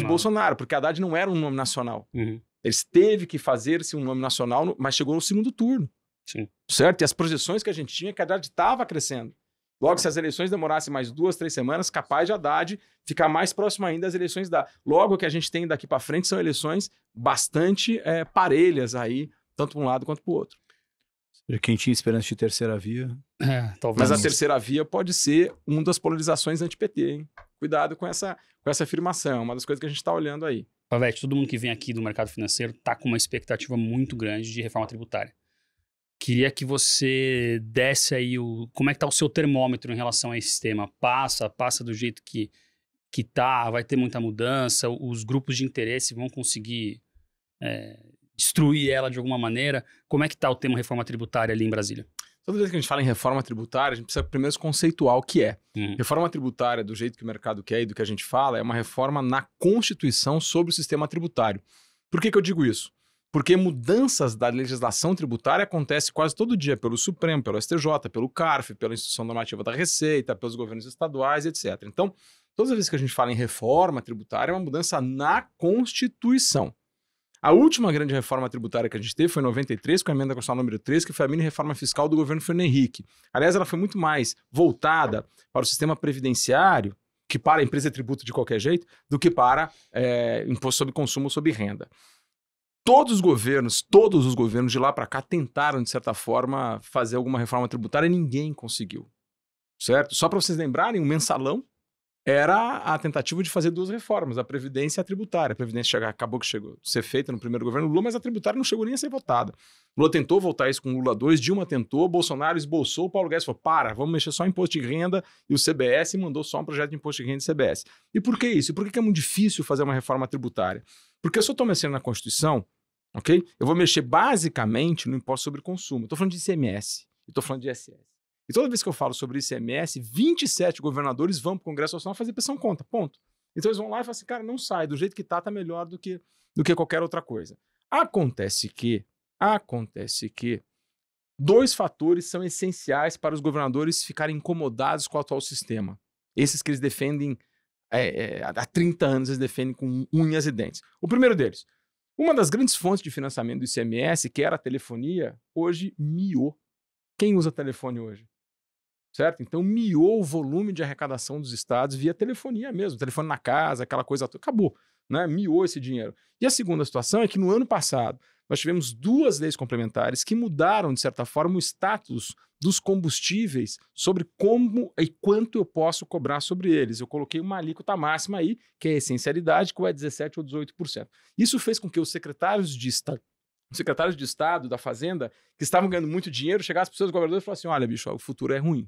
Bolsonaro, porque Haddad não era um nome nacional. Ele teve que fazer-se um nome nacional, mas chegou no segundo turno. Sim. Certo? E as projeções que a gente tinha, que a Haddad estava crescendo. Logo, se as eleições demorassem mais 2, 3 semanas, capaz de Haddad ficar mais próximo ainda das eleições Logo, o que a gente tem daqui para frente são eleições bastante parelhas aí, tanto para um lado quanto para o outro. Quem tinha esperança de terceira via... talvez. Mas a terceira via pode ser uma das polarizações anti-PT, hein? Cuidado com essa afirmação, é uma das coisas que a gente está olhando aí. Pavete, todo mundo que vem aqui do mercado financeiro está com uma expectativa muito grande de reforma tributária. Queria que você desse aí como é que tá o seu termômetro em relação a esse tema. Passa do jeito que tá, vai ter muita mudança, os grupos de interesse vão conseguir destruir ela de alguma maneira. Como é que tá o tema reforma tributária ali em Brasília? Toda vez que a gente fala em reforma tributária, a gente precisa primeiro conceituar o que é. Reforma tributária, do jeito que o mercado quer e do que a gente fala, é uma reforma na Constituição sobre o sistema tributário. Por que eu digo isso? Porque mudanças da legislação tributária acontecem quase todo dia pelo Supremo, pelo STJ, pelo CARF, pela Instituição Normativa da Receita, pelos governos estaduais, etc. Então, todas as vezes que a gente fala em reforma tributária, é uma mudança na Constituição. A última grande reforma tributária que a gente teve foi em 93, com a emenda constitucional número 3, que foi a mini reforma fiscal do governo Fernando Henrique. Aliás, ela foi muito mais voltada para o sistema previdenciário, que para a empresa é tributo de qualquer jeito, do que para imposto sobre consumo ou sobre renda. Todos os governos de lá para cá tentaram, de certa forma, fazer alguma reforma tributária e ninguém conseguiu, certo? Só para vocês lembrarem, o mensalão era a tentativa de fazer 2 reformas, a Previdência e a tributária. A Previdência acabou que chegou a ser feita no primeiro governo Lula, mas a tributária não chegou nem a ser votada. Lula tentou voltar isso com Lula 2, Dilma tentou, Bolsonaro esboçou, Paulo Guedes falou, vamos mexer só em imposto de renda e o CBS mandou só um projeto de imposto de renda e CBS. E por que isso? E por que é muito difícil fazer uma reforma tributária? Porque eu só estou mexendo na Constituição, ok? Eu vou mexer basicamente no imposto sobre consumo. Estou falando de ICMS, estou falando de ISS. E toda vez que eu falo sobre ICMS, 27 governadores vão para o Congresso Nacional fazer pressão contra, ponto. Então eles vão lá e falam assim, cara, não sai, do jeito que tá melhor do que qualquer outra coisa. Acontece que 2 fatores são essenciais para os governadores ficarem incomodados com o atual sistema. Esses que eles defendem, há 30 anos eles defendem com unhas e dentes. O primeiro deles, uma das grandes fontes de financiamento do ICMS, que era a telefonia, hoje miou. Quem usa telefone hoje? Certo? Então miou o volume de arrecadação dos estados via telefonia mesmo, telefone na casa, aquela coisa toda. Acabou, né? Miou esse dinheiro. E a segunda situação é que no ano passado nós tivemos 2 leis complementares que mudaram, de certa forma, o status dos combustíveis sobre como e quanto eu posso cobrar sobre eles. Eu coloquei uma alíquota máxima aí, que é a essencialidade, que é 17% ou 18%. Isso fez com que os secretários de Estado da Fazenda, que estavam ganhando muito dinheiro, chegassem para os seus governadores e falassem, olha, bicho, o futuro é ruim.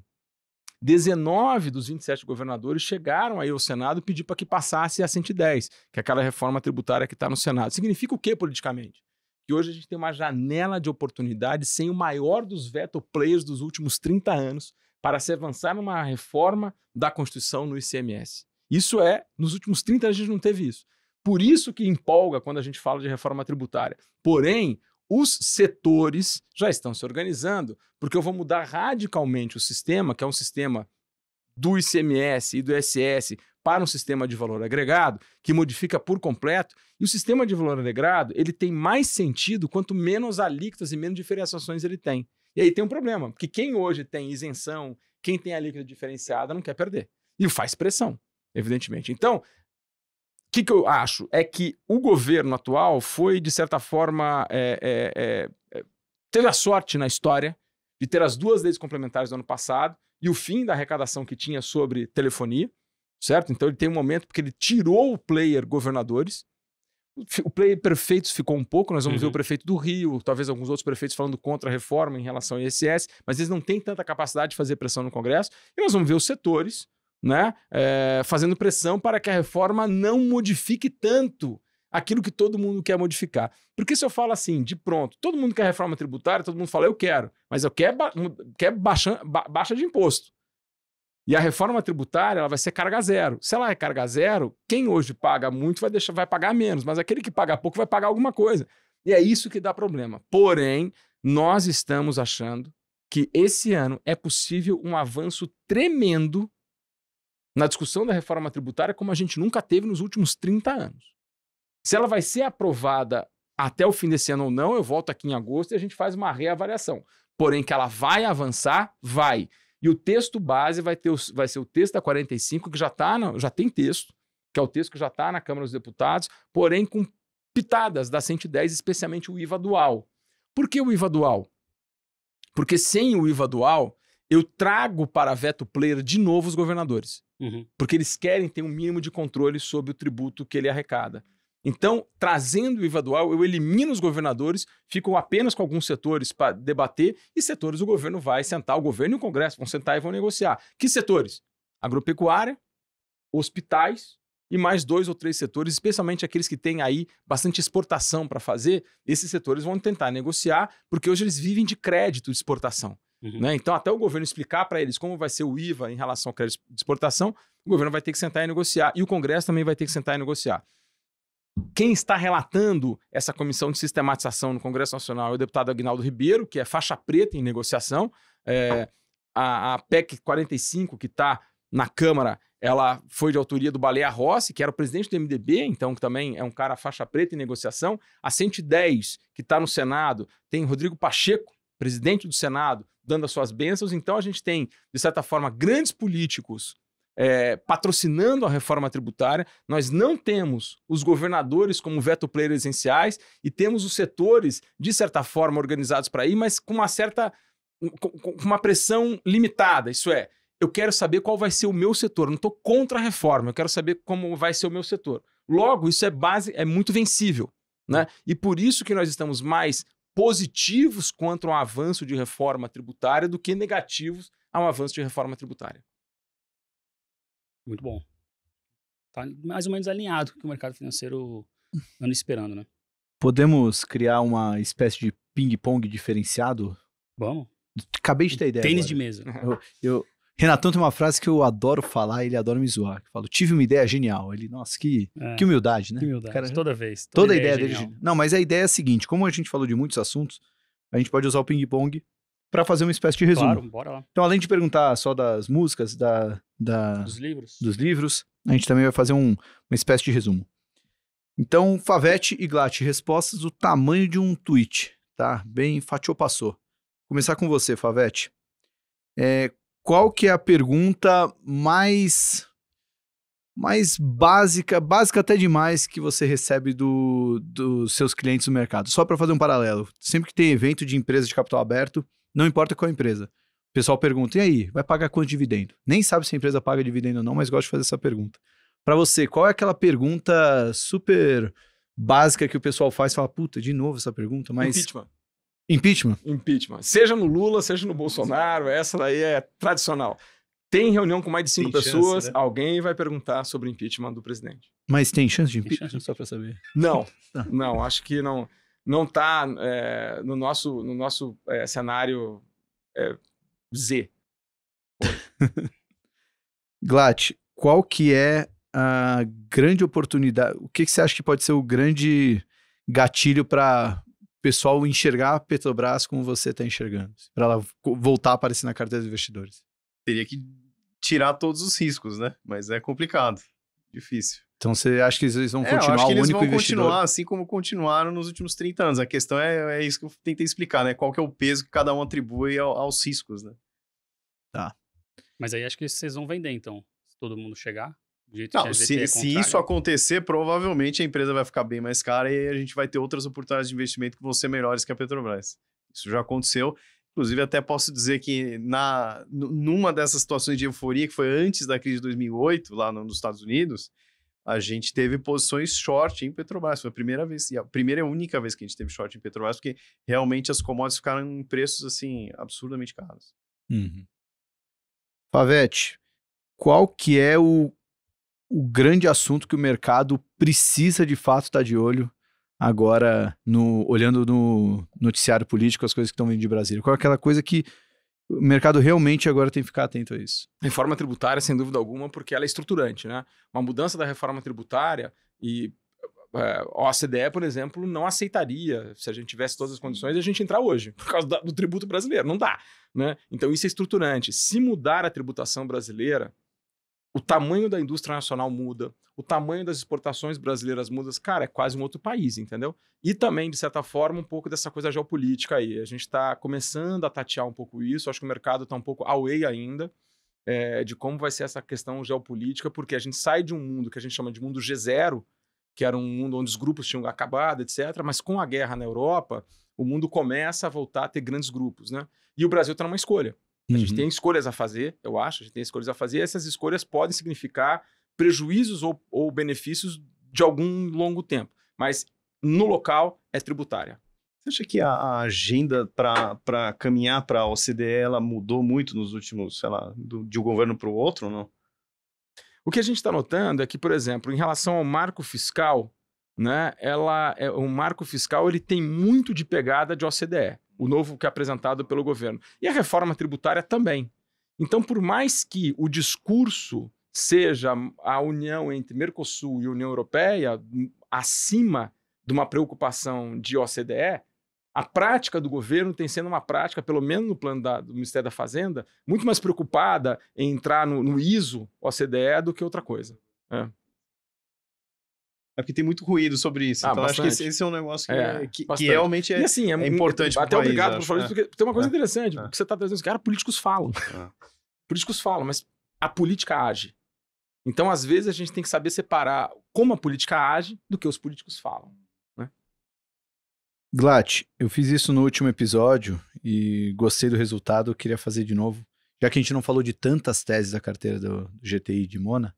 19 dos 27 governadores chegaram aí ao Senado e pediram para que passasse a 110, que é aquela reforma tributária que está no Senado. Significa o quê politicamente? Que hoje a gente tem uma janela de oportunidade sem o maior dos veto players dos últimos 30 anos para se avançar numa reforma da Constituição no ICMS. Isso nos últimos 30 anos a gente não teve isso. Por isso que empolga quando a gente fala de reforma tributária. Porém, os setores já estão se organizando, porque eu vou mudar radicalmente o sistema, que é um sistema do ICMS e do ISS, para um sistema de valor agregado, que modifica por completo. E o sistema de valor agregado, ele tem mais sentido quanto menos alíquotas e menos diferenciações ele tem. E aí tem um problema, porque quem hoje tem isenção, quem tem alíquota diferenciada, não quer perder. E faz pressão, evidentemente. Então, o que eu acho é que o governo atual foi, de certa forma, teve a sorte na história de ter as 2 leis complementares do ano passado e o fim da arrecadação que tinha sobre telefonia, certo? Então ele tem um momento porque ele tirou o player governadores, o player prefeitos ficou um pouco, nós vamos ver o prefeito do Rio, talvez alguns outros prefeitos falando contra a reforma em relação ao ISS, mas eles não têm tanta capacidade de fazer pressão no Congresso, e nós vamos ver os setores, né, fazendo pressão para que a reforma não modifique tanto aquilo que todo mundo quer modificar. Porque se eu falo assim, de pronto, todo mundo quer reforma tributária, todo mundo fala, eu quero, mas eu quero baixa de imposto. E a reforma tributária ela vai ser carga zero. Se ela é carga zero, quem hoje paga muito vai pagar menos, mas aquele que paga pouco vai pagar alguma coisa. E é isso que dá problema. Porém, nós estamos achando que esse ano é possível um avanço tremendo na discussão da reforma tributária como a gente nunca teve nos últimos 30 anos. Se ela vai ser aprovada até o fim desse ano ou não, eu volto aqui em agosto e a gente faz uma reavaliação. Porém, que ela vai avançar, vai. E o texto base vai ser o texto da 45, que já tem texto, que é o texto que já está na Câmara dos Deputados, porém com pitadas da 110, especialmente o IVA dual. Por que o IVA dual? Porque sem o IVA dual, eu trago para veto player de novo os governadores. Porque eles querem ter um mínimo de controle sobre o tributo que ele arrecada. Então, trazendo o IVA dual, eu elimino os governadores, ficam apenas com alguns setores para debater, e setores o governo vai sentar, o governo e o Congresso vão sentar e vão negociar. Que setores? Agropecuária, hospitais e mais 2 ou 3 setores, especialmente aqueles que têm aí bastante exportação para fazer, esses setores vão tentar negociar, porque hoje eles vivem de crédito de exportação. Né? Então, até o governo explicar para eles como vai ser o IVA em relação ao crédito de exportação, o governo vai ter que sentar e negociar, e o Congresso também vai ter que sentar e negociar. Quem está relatando essa comissão de sistematização no Congresso Nacional é o deputado Aguinaldo Ribeiro, que é faixa preta em negociação. A PEC 45, que está na Câmara, ela foi de autoria do Baleia Rossi, que era o presidente do MDB, então que também é um cara faixa preta em negociação. A 110, que está no Senado, tem Rodrigo Pacheco, presidente do Senado, dando as suas bênçãos. Então a gente tem, de certa forma, grandes políticos patrocinando a reforma tributária. Nós não temos os governadores como veto player essenciais e temos os setores, de certa forma, organizados para ir, mas com uma pressão limitada. Isso é, eu quero saber qual vai ser o meu setor. Não estou contra a reforma, eu quero saber como vai ser o meu setor. Logo, isso é muito vencível, né? E por isso que nós estamos mais positivos quanto ao avanço de reforma tributária do que negativos ao avanço de reforma tributária. Muito bom. Tá mais ou menos alinhado com o que o mercado financeiro anda esperando, né? Podemos criar uma espécie de ping-pong diferenciado? Vamos. Acabei de ter ideia. Tênis agora. de mesa. Renatão tem uma frase que eu adoro falar e ele adora me zoar. Eu falo, tive uma ideia genial. Ele, nossa, que humildade, né? Que humildade, cara, toda vez. Toda ideia dele. Não, mas a ideia é a seguinte, como a gente falou de muitos assuntos, a gente pode usar o ping-pong para fazer uma espécie de resumo. Claro, bora lá. Então, além de perguntar só das músicas, dos livros, a gente também vai fazer uma espécie de resumo. Então, Favete e Glatt, respostas do tamanho de um tweet, tá? Bem fatiou passou. Começar com você, Favete. Qual que é a pergunta mais básica até demais, que você recebe dos seus clientes no mercado? Só para fazer um paralelo, sempre que tem evento de empresa de capital aberto, não importa qual empresa, o pessoal pergunta, e aí, vai pagar quanto dividendo? Nem sabe se a empresa paga dividendo ou não, mas gosta de fazer essa pergunta. Para você, qual é aquela pergunta super básica que o pessoal faz e fala, puta, de novo essa pergunta, mas... Impeachment. Seja no Lula, seja no Bolsonaro, essa daí é tradicional. Tem reunião com mais de 5 pessoas, né? Alguém vai perguntar sobre o impeachment do presidente. Mas tem chance de impeachment? Só para saber. Não, não, acho que não tá no nosso cenário Z. Glatt, qual que é a grande oportunidade? O que você acha que pode ser o grande gatilho para o pessoal enxergar a Petrobras como você está enxergando? Para ela voltar a aparecer na carteira dos investidores? Teria que tirar todos os riscos, né? Mas é complicado, difícil. Então você acha que eles vão continuar eu acho que o único investidor? Eles vão continuar assim como continuaram nos últimos 30 anos. A questão é isso que eu tentei explicar, né? Qual que é o peso que cada um atribui aos riscos, né? Tá. Mas aí acho que vocês vão vender, então. Se todo mundo chegar. Não, se isso acontecer, provavelmente a empresa vai ficar bem mais cara e a gente vai ter outras oportunidades de investimento que vão ser melhores que a Petrobras. Isso já aconteceu. Inclusive, até posso dizer que numa dessas situações de euforia, que foi antes da crise de 2008, lá nos Estados Unidos, a gente teve posições short em Petrobras. Foi a primeira vez, e a primeira e única vez que a gente teve short em Petrobras, porque realmente as commodities ficaram em preços, assim, absurdamente caros. Pavete, qual que é o grande assunto que o mercado precisa de fato estar de olho agora, olhando no noticiário político, as coisas que estão vindo de Brasília? Qual é aquela coisa que o mercado realmente agora tem que ficar atento a isso? Reforma tributária, sem dúvida alguma, porque ela é estruturante, né? Uma mudança da reforma tributária e a OCDE, por exemplo, não aceitaria, se a gente tivesse todas as condições, a gente entrar hoje, por causa do tributo brasileiro. Não dá, né? Então isso é estruturante. Se mudar a tributação brasileira, o tamanho da indústria nacional muda, o tamanho das exportações brasileiras muda, cara, é quase um outro país, entendeu? E também, de certa forma, um pouco dessa coisa geopolítica aí. A gente está começando a tatear um pouco isso, acho que o mercado está um pouco away ainda de como vai ser essa questão geopolítica, porque a gente sai de um mundo que a gente chama de mundo G0, que era um mundo onde os grupos tinham acabado, etc., mas com a guerra na Europa, o mundo começa a voltar a ter grandes grupos, né? E o Brasil está numa escolha. A gente tem escolhas a fazer, eu acho, a gente tem escolhas a fazer, e essas escolhas podem significar prejuízos ou benefícios de algum longo tempo. Mas no local é tributária. Você acha que a agenda para caminhar para a OCDE ela mudou muito nos últimos, sei lá, de um governo para o outro, ou não? O que a gente está notando é que, por exemplo, em relação ao marco fiscal, né, o marco fiscal ele tem muito de pegada de OCDE. O novo que é apresentado pelo governo. E a reforma tributária também. Então, por mais que o discurso seja a união entre Mercosul e União Europeia, acima de uma preocupação de OCDE, a prática do governo tem sendo uma prática, pelo menos no plano do Ministério da Fazenda, muito mais preocupada em entrar no ISO OCDE do que outra coisa. É porque tem muito ruído sobre isso. Então, bastante. acho que esse é um negócio que realmente e assim, é importante para o até país. Obrigado por falar isso, porque tem uma coisa interessante, porque você está trazendo isso. Cara, políticos falam. Políticos falam, mas a política age. Então, às vezes, a gente tem que saber separar como a política age do que os políticos falam. Né? Glat, eu fiz isso no último episódio e gostei do resultado, eu queria fazer de novo. Já que a gente não falou de tantas teses da carteira do GTI de Mona,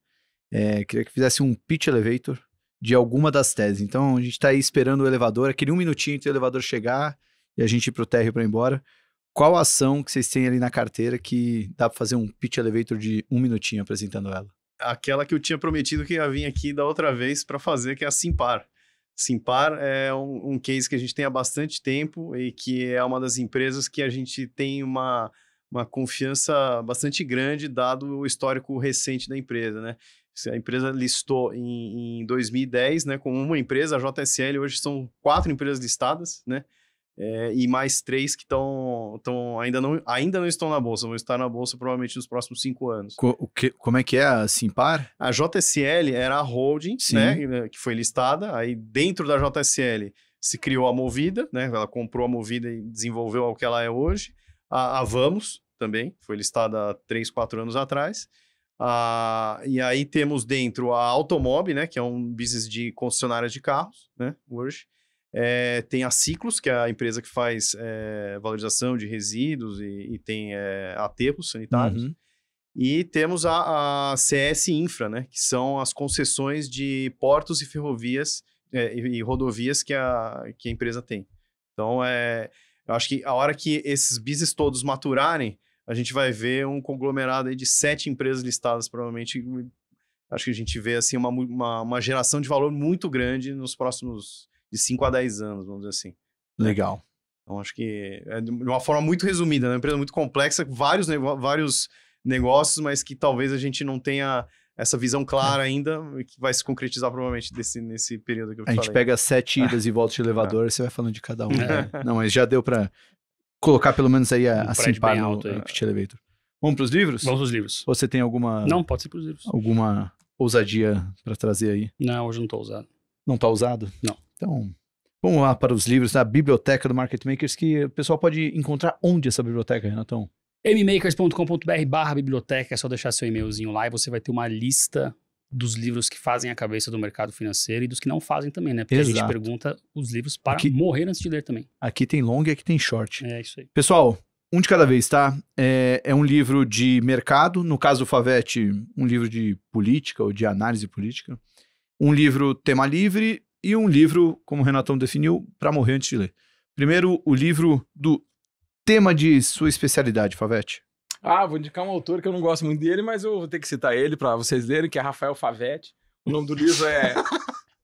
queria que fizesse um pitch elevator de alguma das teses. Então, a gente está aí esperando o elevador, aquele 1 minutinho entre o elevador chegar e a gente ir para o térreo para ir embora. Qual a ação que vocês têm ali na carteira que dá para fazer um pitch elevator de 1 minutinho apresentando ela? Aquela que eu tinha prometido que ia vir aqui da outra vez para fazer, que é a Simpar. Simpar é um case que a gente tem há bastante tempo e que é uma das empresas que a gente tem uma confiança bastante grande, dado o histórico recente da empresa, né? A empresa listou em 2010, né, como uma empresa, a JSL, hoje são 4 empresas listadas, né, e mais 3 que ainda não estão na Bolsa, vão estar na Bolsa provavelmente nos próximos 5 anos. Como é que é a Simpar? A JSL era a holding, né, que foi listada, aí dentro da JSL se criou a Movida, né, ela comprou a Movida e desenvolveu o que ela é hoje, a Vamos também, foi listada há 3, 4 anos atrás. E aí temos dentro a Automob, né, que é um business de concessionárias de carros, né, hoje. Tem a Ciclos, que é a empresa que faz valorização de resíduos e tem aterros sanitários. E temos a CS Infra, né, que são as concessões de portos e ferrovias e rodovias que a empresa tem. Então, eu acho que a hora que esses business todos maturarem, a gente vai ver um conglomerado aí de 7 empresas listadas, provavelmente. Acho que a gente vê assim, uma geração de valor muito grande nos próximos de 5 a 10 anos, vamos dizer assim. Legal. Então, acho que é de uma forma muito resumida, né? Uma empresa muito complexa, vários negócios, mas que talvez a gente não tenha essa visão clara ainda, que vai se concretizar provavelmente nesse período que eu falei. A gente pega 7 idas e voltas de elevador, você vai falando de cada um. Não, mas já deu para colocar pelo menos aí a Simpar no pitch elevator. Vamos para os livros? Vamos para os livros. Ou você tem alguma... Não, pode ser para os livros. Alguma ousadia para trazer aí? Não, hoje não estou ousado. Não está ousado? Não. Então, vamos lá para os livros da biblioteca do Market Makers, que o pessoal pode encontrar onde essa biblioteca, Renatão? mmakers.com.br/biblioteca, é só deixar seu e-mailzinho lá e você vai ter uma lista dos livros que fazem a cabeça do mercado financeiro e dos que não fazem também, né? Porque a gente pergunta os livros para morrer antes de ler também. Aqui tem long e aqui tem short. É isso aí. Pessoal, um de cada vez, tá? É um livro de mercado, no caso do Favete, um livro de política ou de análise política. Um livro tema livre e um livro, como o Renatão definiu, para morrer antes de ler. Primeiro, o livro do tema de sua especialidade, Favete. Vou indicar um autor que eu não gosto muito dele, mas eu vou ter que citar ele para vocês lerem, que é Rafael Favete. O nome do livro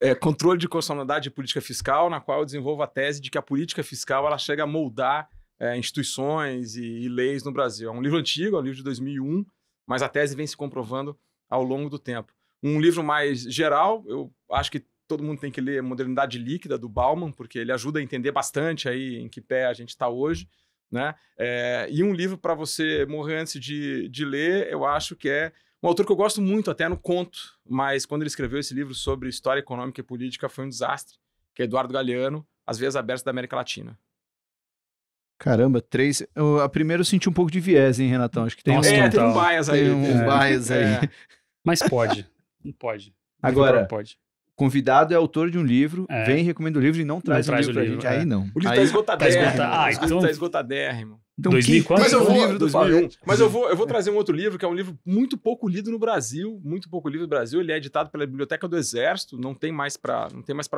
é Controle de Constitucionalidade e Política Fiscal, na qual eu desenvolvo a tese de que a política fiscal ela chega a moldar instituições e leis no Brasil. É um livro antigo, é um livro de 2001, mas a tese vem se comprovando ao longo do tempo. Um livro mais geral, eu acho que todo mundo tem que ler Modernidade Líquida, do Bauman, porque ele ajuda a entender bastante aí em que pé a gente está hoje, né? E um livro para você morrer antes de ler, eu acho que é um autor que eu gosto muito, até no conto, mas quando ele escreveu esse livro sobre história econômica e política foi um desastre, que é Eduardo Galeano, As Veias Abertas da América Latina. Caramba, 3. A primeira eu senti um pouco de viés, hein, Renatão? Acho que tem tem um bias aí. Tem um bias aí. Mas pode. Não pode. Agora, pode. Convidado é autor de um livro, vem, recomenda o livro e não traz o livro pra gente. Aí não. O livro tá esgotadérrimo. Tá esgotadérrimo. Então, 2004? Mas eu vou, livro 2001. Mas eu vou trazer um outro livro, que é um livro muito pouco lido no Brasil. Muito pouco lido no Brasil. Ele é editado pela Biblioteca do Exército, não tem mais para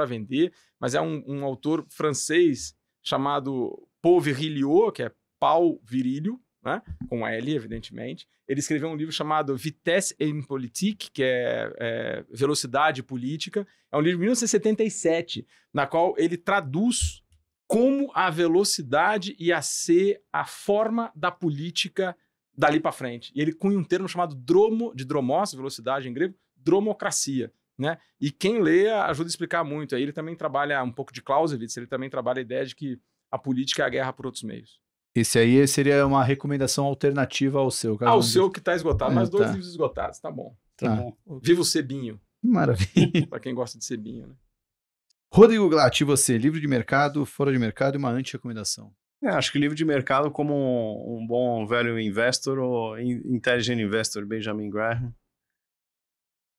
vender, mas é um autor francês chamado Paul Virilio, que é Paul Virilio, né? Com L, evidentemente. Ele escreveu um livro chamado Vitesse en Politique, que é Velocidade Política. É um livro de 1977, na qual ele traduz como a velocidade ia ser a forma da política dali para frente. E ele cunha um termo chamado dromos, velocidade em grego, dromocracia, né? E quem lê ajuda a explicar muito. Aí ele também trabalha um pouco de Clausewitz, ele também trabalha a ideia de que a política é a guerra por outros meios. Esse aí seria uma recomendação alternativa ao seu. O seu que está esgotado, mas 2 livros esgotados, tá bom. Tá bom. Viva o Cebinho. Maravilha. Para quem gosta de Cebinho, né? Rodrigo Glatt, e você? Livro de mercado, fora de mercado e uma anti-recomendação. Acho que livro de mercado como um bom value investor ou intelligent investor, Benjamin Graham.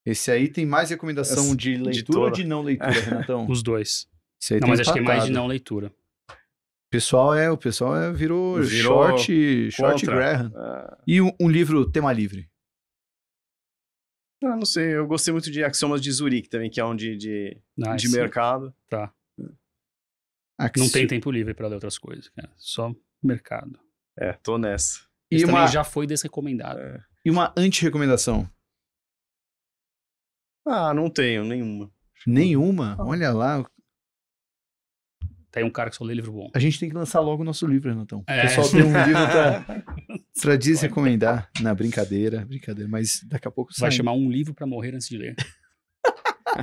Esse aí tem mais recomendação de leitura ou de não leitura, Renatão? Os dois. Esse aí não, mas acho que é mais de não leitura. O pessoal virou short Graham. E um livro tema livre? Não sei, eu gostei muito de Axiomas de Zurique também, que é um de mercado. Tá. Não tem tempo livre para ler outras coisas, cara. Só mercado. Tô nessa. Esse também já foi desrecomendado. E uma anti-recomendação? Não tenho nenhuma. Nenhuma? Olha lá. Tá aí um cara que só lê livro bom. A gente tem que lançar logo o nosso livro, Renatão. O pessoal tem um livro pra desrecomendar. Na brincadeira, mas daqui a pouco vai chamar Um Livro pra Morrer Antes de Ler.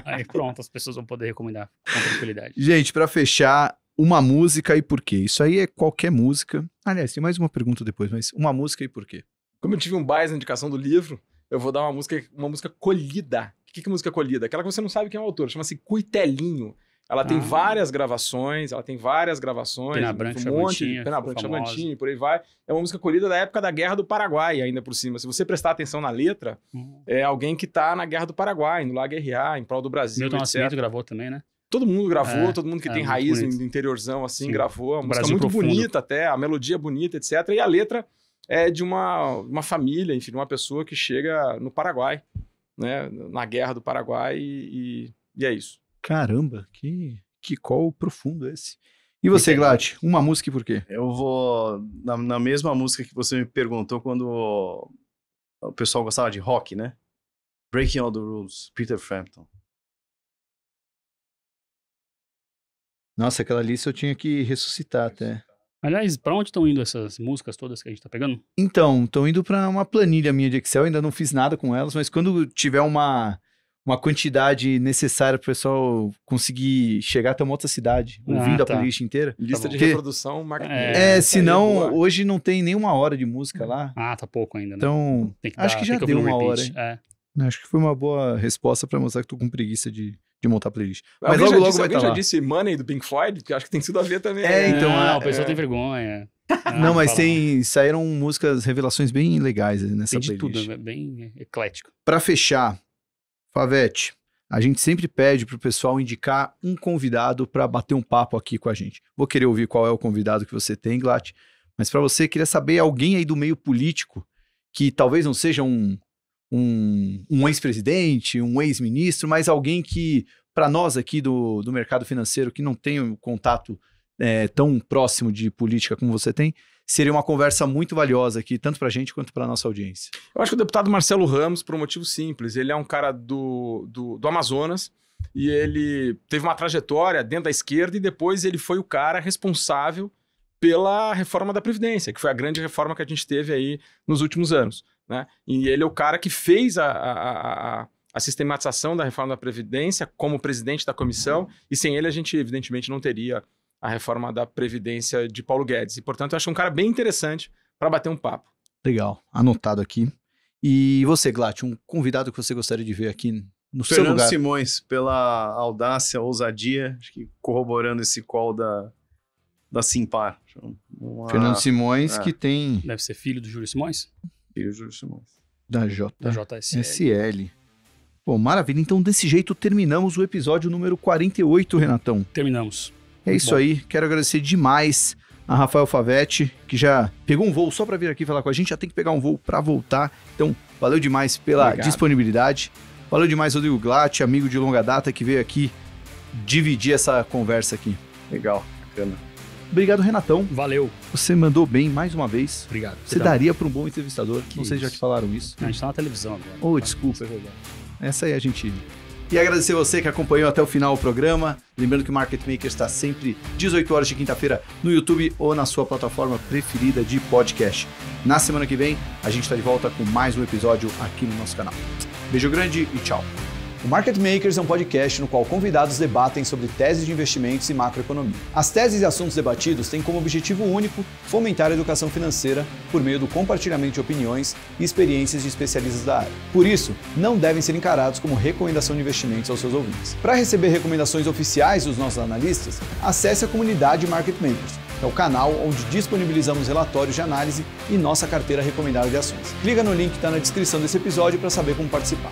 Aí pronto, as pessoas vão poder recomendar com tranquilidade. Gente, pra fechar, uma música e por quê? Isso aí é qualquer música. Aliás, tem mais uma pergunta depois, mas uma música e por quê? Como eu tive um bias na indicação do livro, eu vou dar uma música colhida. O que é música colhida? Aquela que você não sabe quem é o autor, chama-se Cuitelinho. Ela tem várias gravações, Pena Branca, Chavantinho, por aí vai. É uma música colhida da época da Guerra do Paraguai, ainda por cima. Se você prestar atenção na letra, é alguém que tá na Guerra do Paraguai, no lá guerrear, em prol do Brasil, Milton Nascimento gravou também, né? Todo mundo gravou, todo mundo que tem raiz no interiorzão, assim, gravou. Uma música muito bonita até, a melodia bonita, etc. E a letra é de uma família, enfim, de uma pessoa que chega no Paraguai, né? Na Guerra do Paraguai e é isso. Caramba, que call profundo esse. E você, Glatt, uma música e por quê? Eu vou na mesma música que você me perguntou quando o pessoal gostava de rock, né? Breaking All the Rules, Peter Frampton. Nossa, aquela lista eu tinha que ressuscitar até. Aliás, pra onde estão indo essas músicas todas que a gente tá pegando? Então, estão indo pra uma planilha minha de Excel, ainda não fiz nada com elas, mas quando tiver uma quantidade necessária pro pessoal conseguir chegar até uma outra cidade, ouvindo a playlist inteira. Lista de reprodução, senão hoje não tem nem 1 hora de música lá. Tá pouco ainda, né? Então, acho que já deu 1 hora. Acho que foi uma boa resposta pra mostrar que tô com preguiça de montar a playlist. Mas logo vai estar lá. Alguém já disse Money do Pink Floyd? Porque acho que tem tudo a ver também. Então... o pessoal tem vergonha. Não, mas saíram músicas, revelações bem legais nessa playlist. Tem de tudo, bem eclético. Pra fechar, Favete, a gente sempre pede pro pessoal indicar um convidado para bater um papo aqui com a gente. Vou querer ouvir qual é o convidado que você tem, Glatt, Mas para você, queria saber alguém aí do meio político que talvez não seja um ex-presidente, um ex-ministro, mas alguém que, para nós aqui do mercado financeiro, que não tem um contato tão próximo de política como você tem, seria uma conversa muito valiosa aqui, tanto para a gente quanto para a nossa audiência. Eu acho que o deputado Marcelo Ramos, por um motivo simples, ele é um cara do Amazonas e ele teve uma trajetória dentro da esquerda e depois ele foi o cara responsável pela reforma da Previdência, que foi a grande reforma que a gente teve aí nos últimos anos, né? E ele é o cara que fez a sistematização da reforma da Previdência como presidente da comissão, e sem ele a gente, evidentemente, não teria a reforma da Previdência de Paulo Guedes. E, portanto, eu acho um cara bem interessante para bater um papo. Legal, anotado aqui. E você, Glatt, um convidado que você gostaria de ver aqui no seu lugar? Fernando Simões, pela audácia, ousadia, acho que corroborando esse call da Simpar. Fernando Simões, que tem... Deve ser filho do Júlio Simões? Filho do Júlio Simões. Da JSL. Pô, maravilha. Então, desse jeito, terminamos o episódio número 48, Renatão. Terminamos. É isso aí. Quero agradecer demais a Rafael Favetti, que já pegou um voo só para vir aqui falar com a gente. Já tem que pegar um voo para voltar. Então, valeu demais pela disponibilidade. Valeu demais, Rodrigo Glatt, amigo de longa data, que veio aqui dividir essa conversa aqui. Legal, bacana. Obrigado, Renatão. Valeu. Você mandou bem mais uma vez. Obrigado. Você daria para um bom entrevistador. Não sei se já te falaram isso. A gente tá na televisão agora. Oh, desculpa. Essa aí a gente... E agradecer você que acompanhou até o final o programa. Lembrando que o Market Maker está sempre 18 horas de quinta-feira no YouTube ou na sua plataforma preferida de podcast. Na semana que vem, a gente está de volta com mais um episódio aqui no nosso canal. Beijo grande e tchau. O Market Makers é um podcast no qual convidados debatem sobre teses de investimentos e macroeconomia. As teses e assuntos debatidos têm como objetivo único fomentar a educação financeira por meio do compartilhamento de opiniões e experiências de especialistas da área. Por isso, não devem ser encarados como recomendação de investimentos aos seus ouvintes. Para receber recomendações oficiais dos nossos analistas, acesse a comunidade Market Makers. É o canal onde disponibilizamos relatórios de análise e nossa carteira recomendada de ações. Clica no link que está na descrição desse episódio para saber como participar.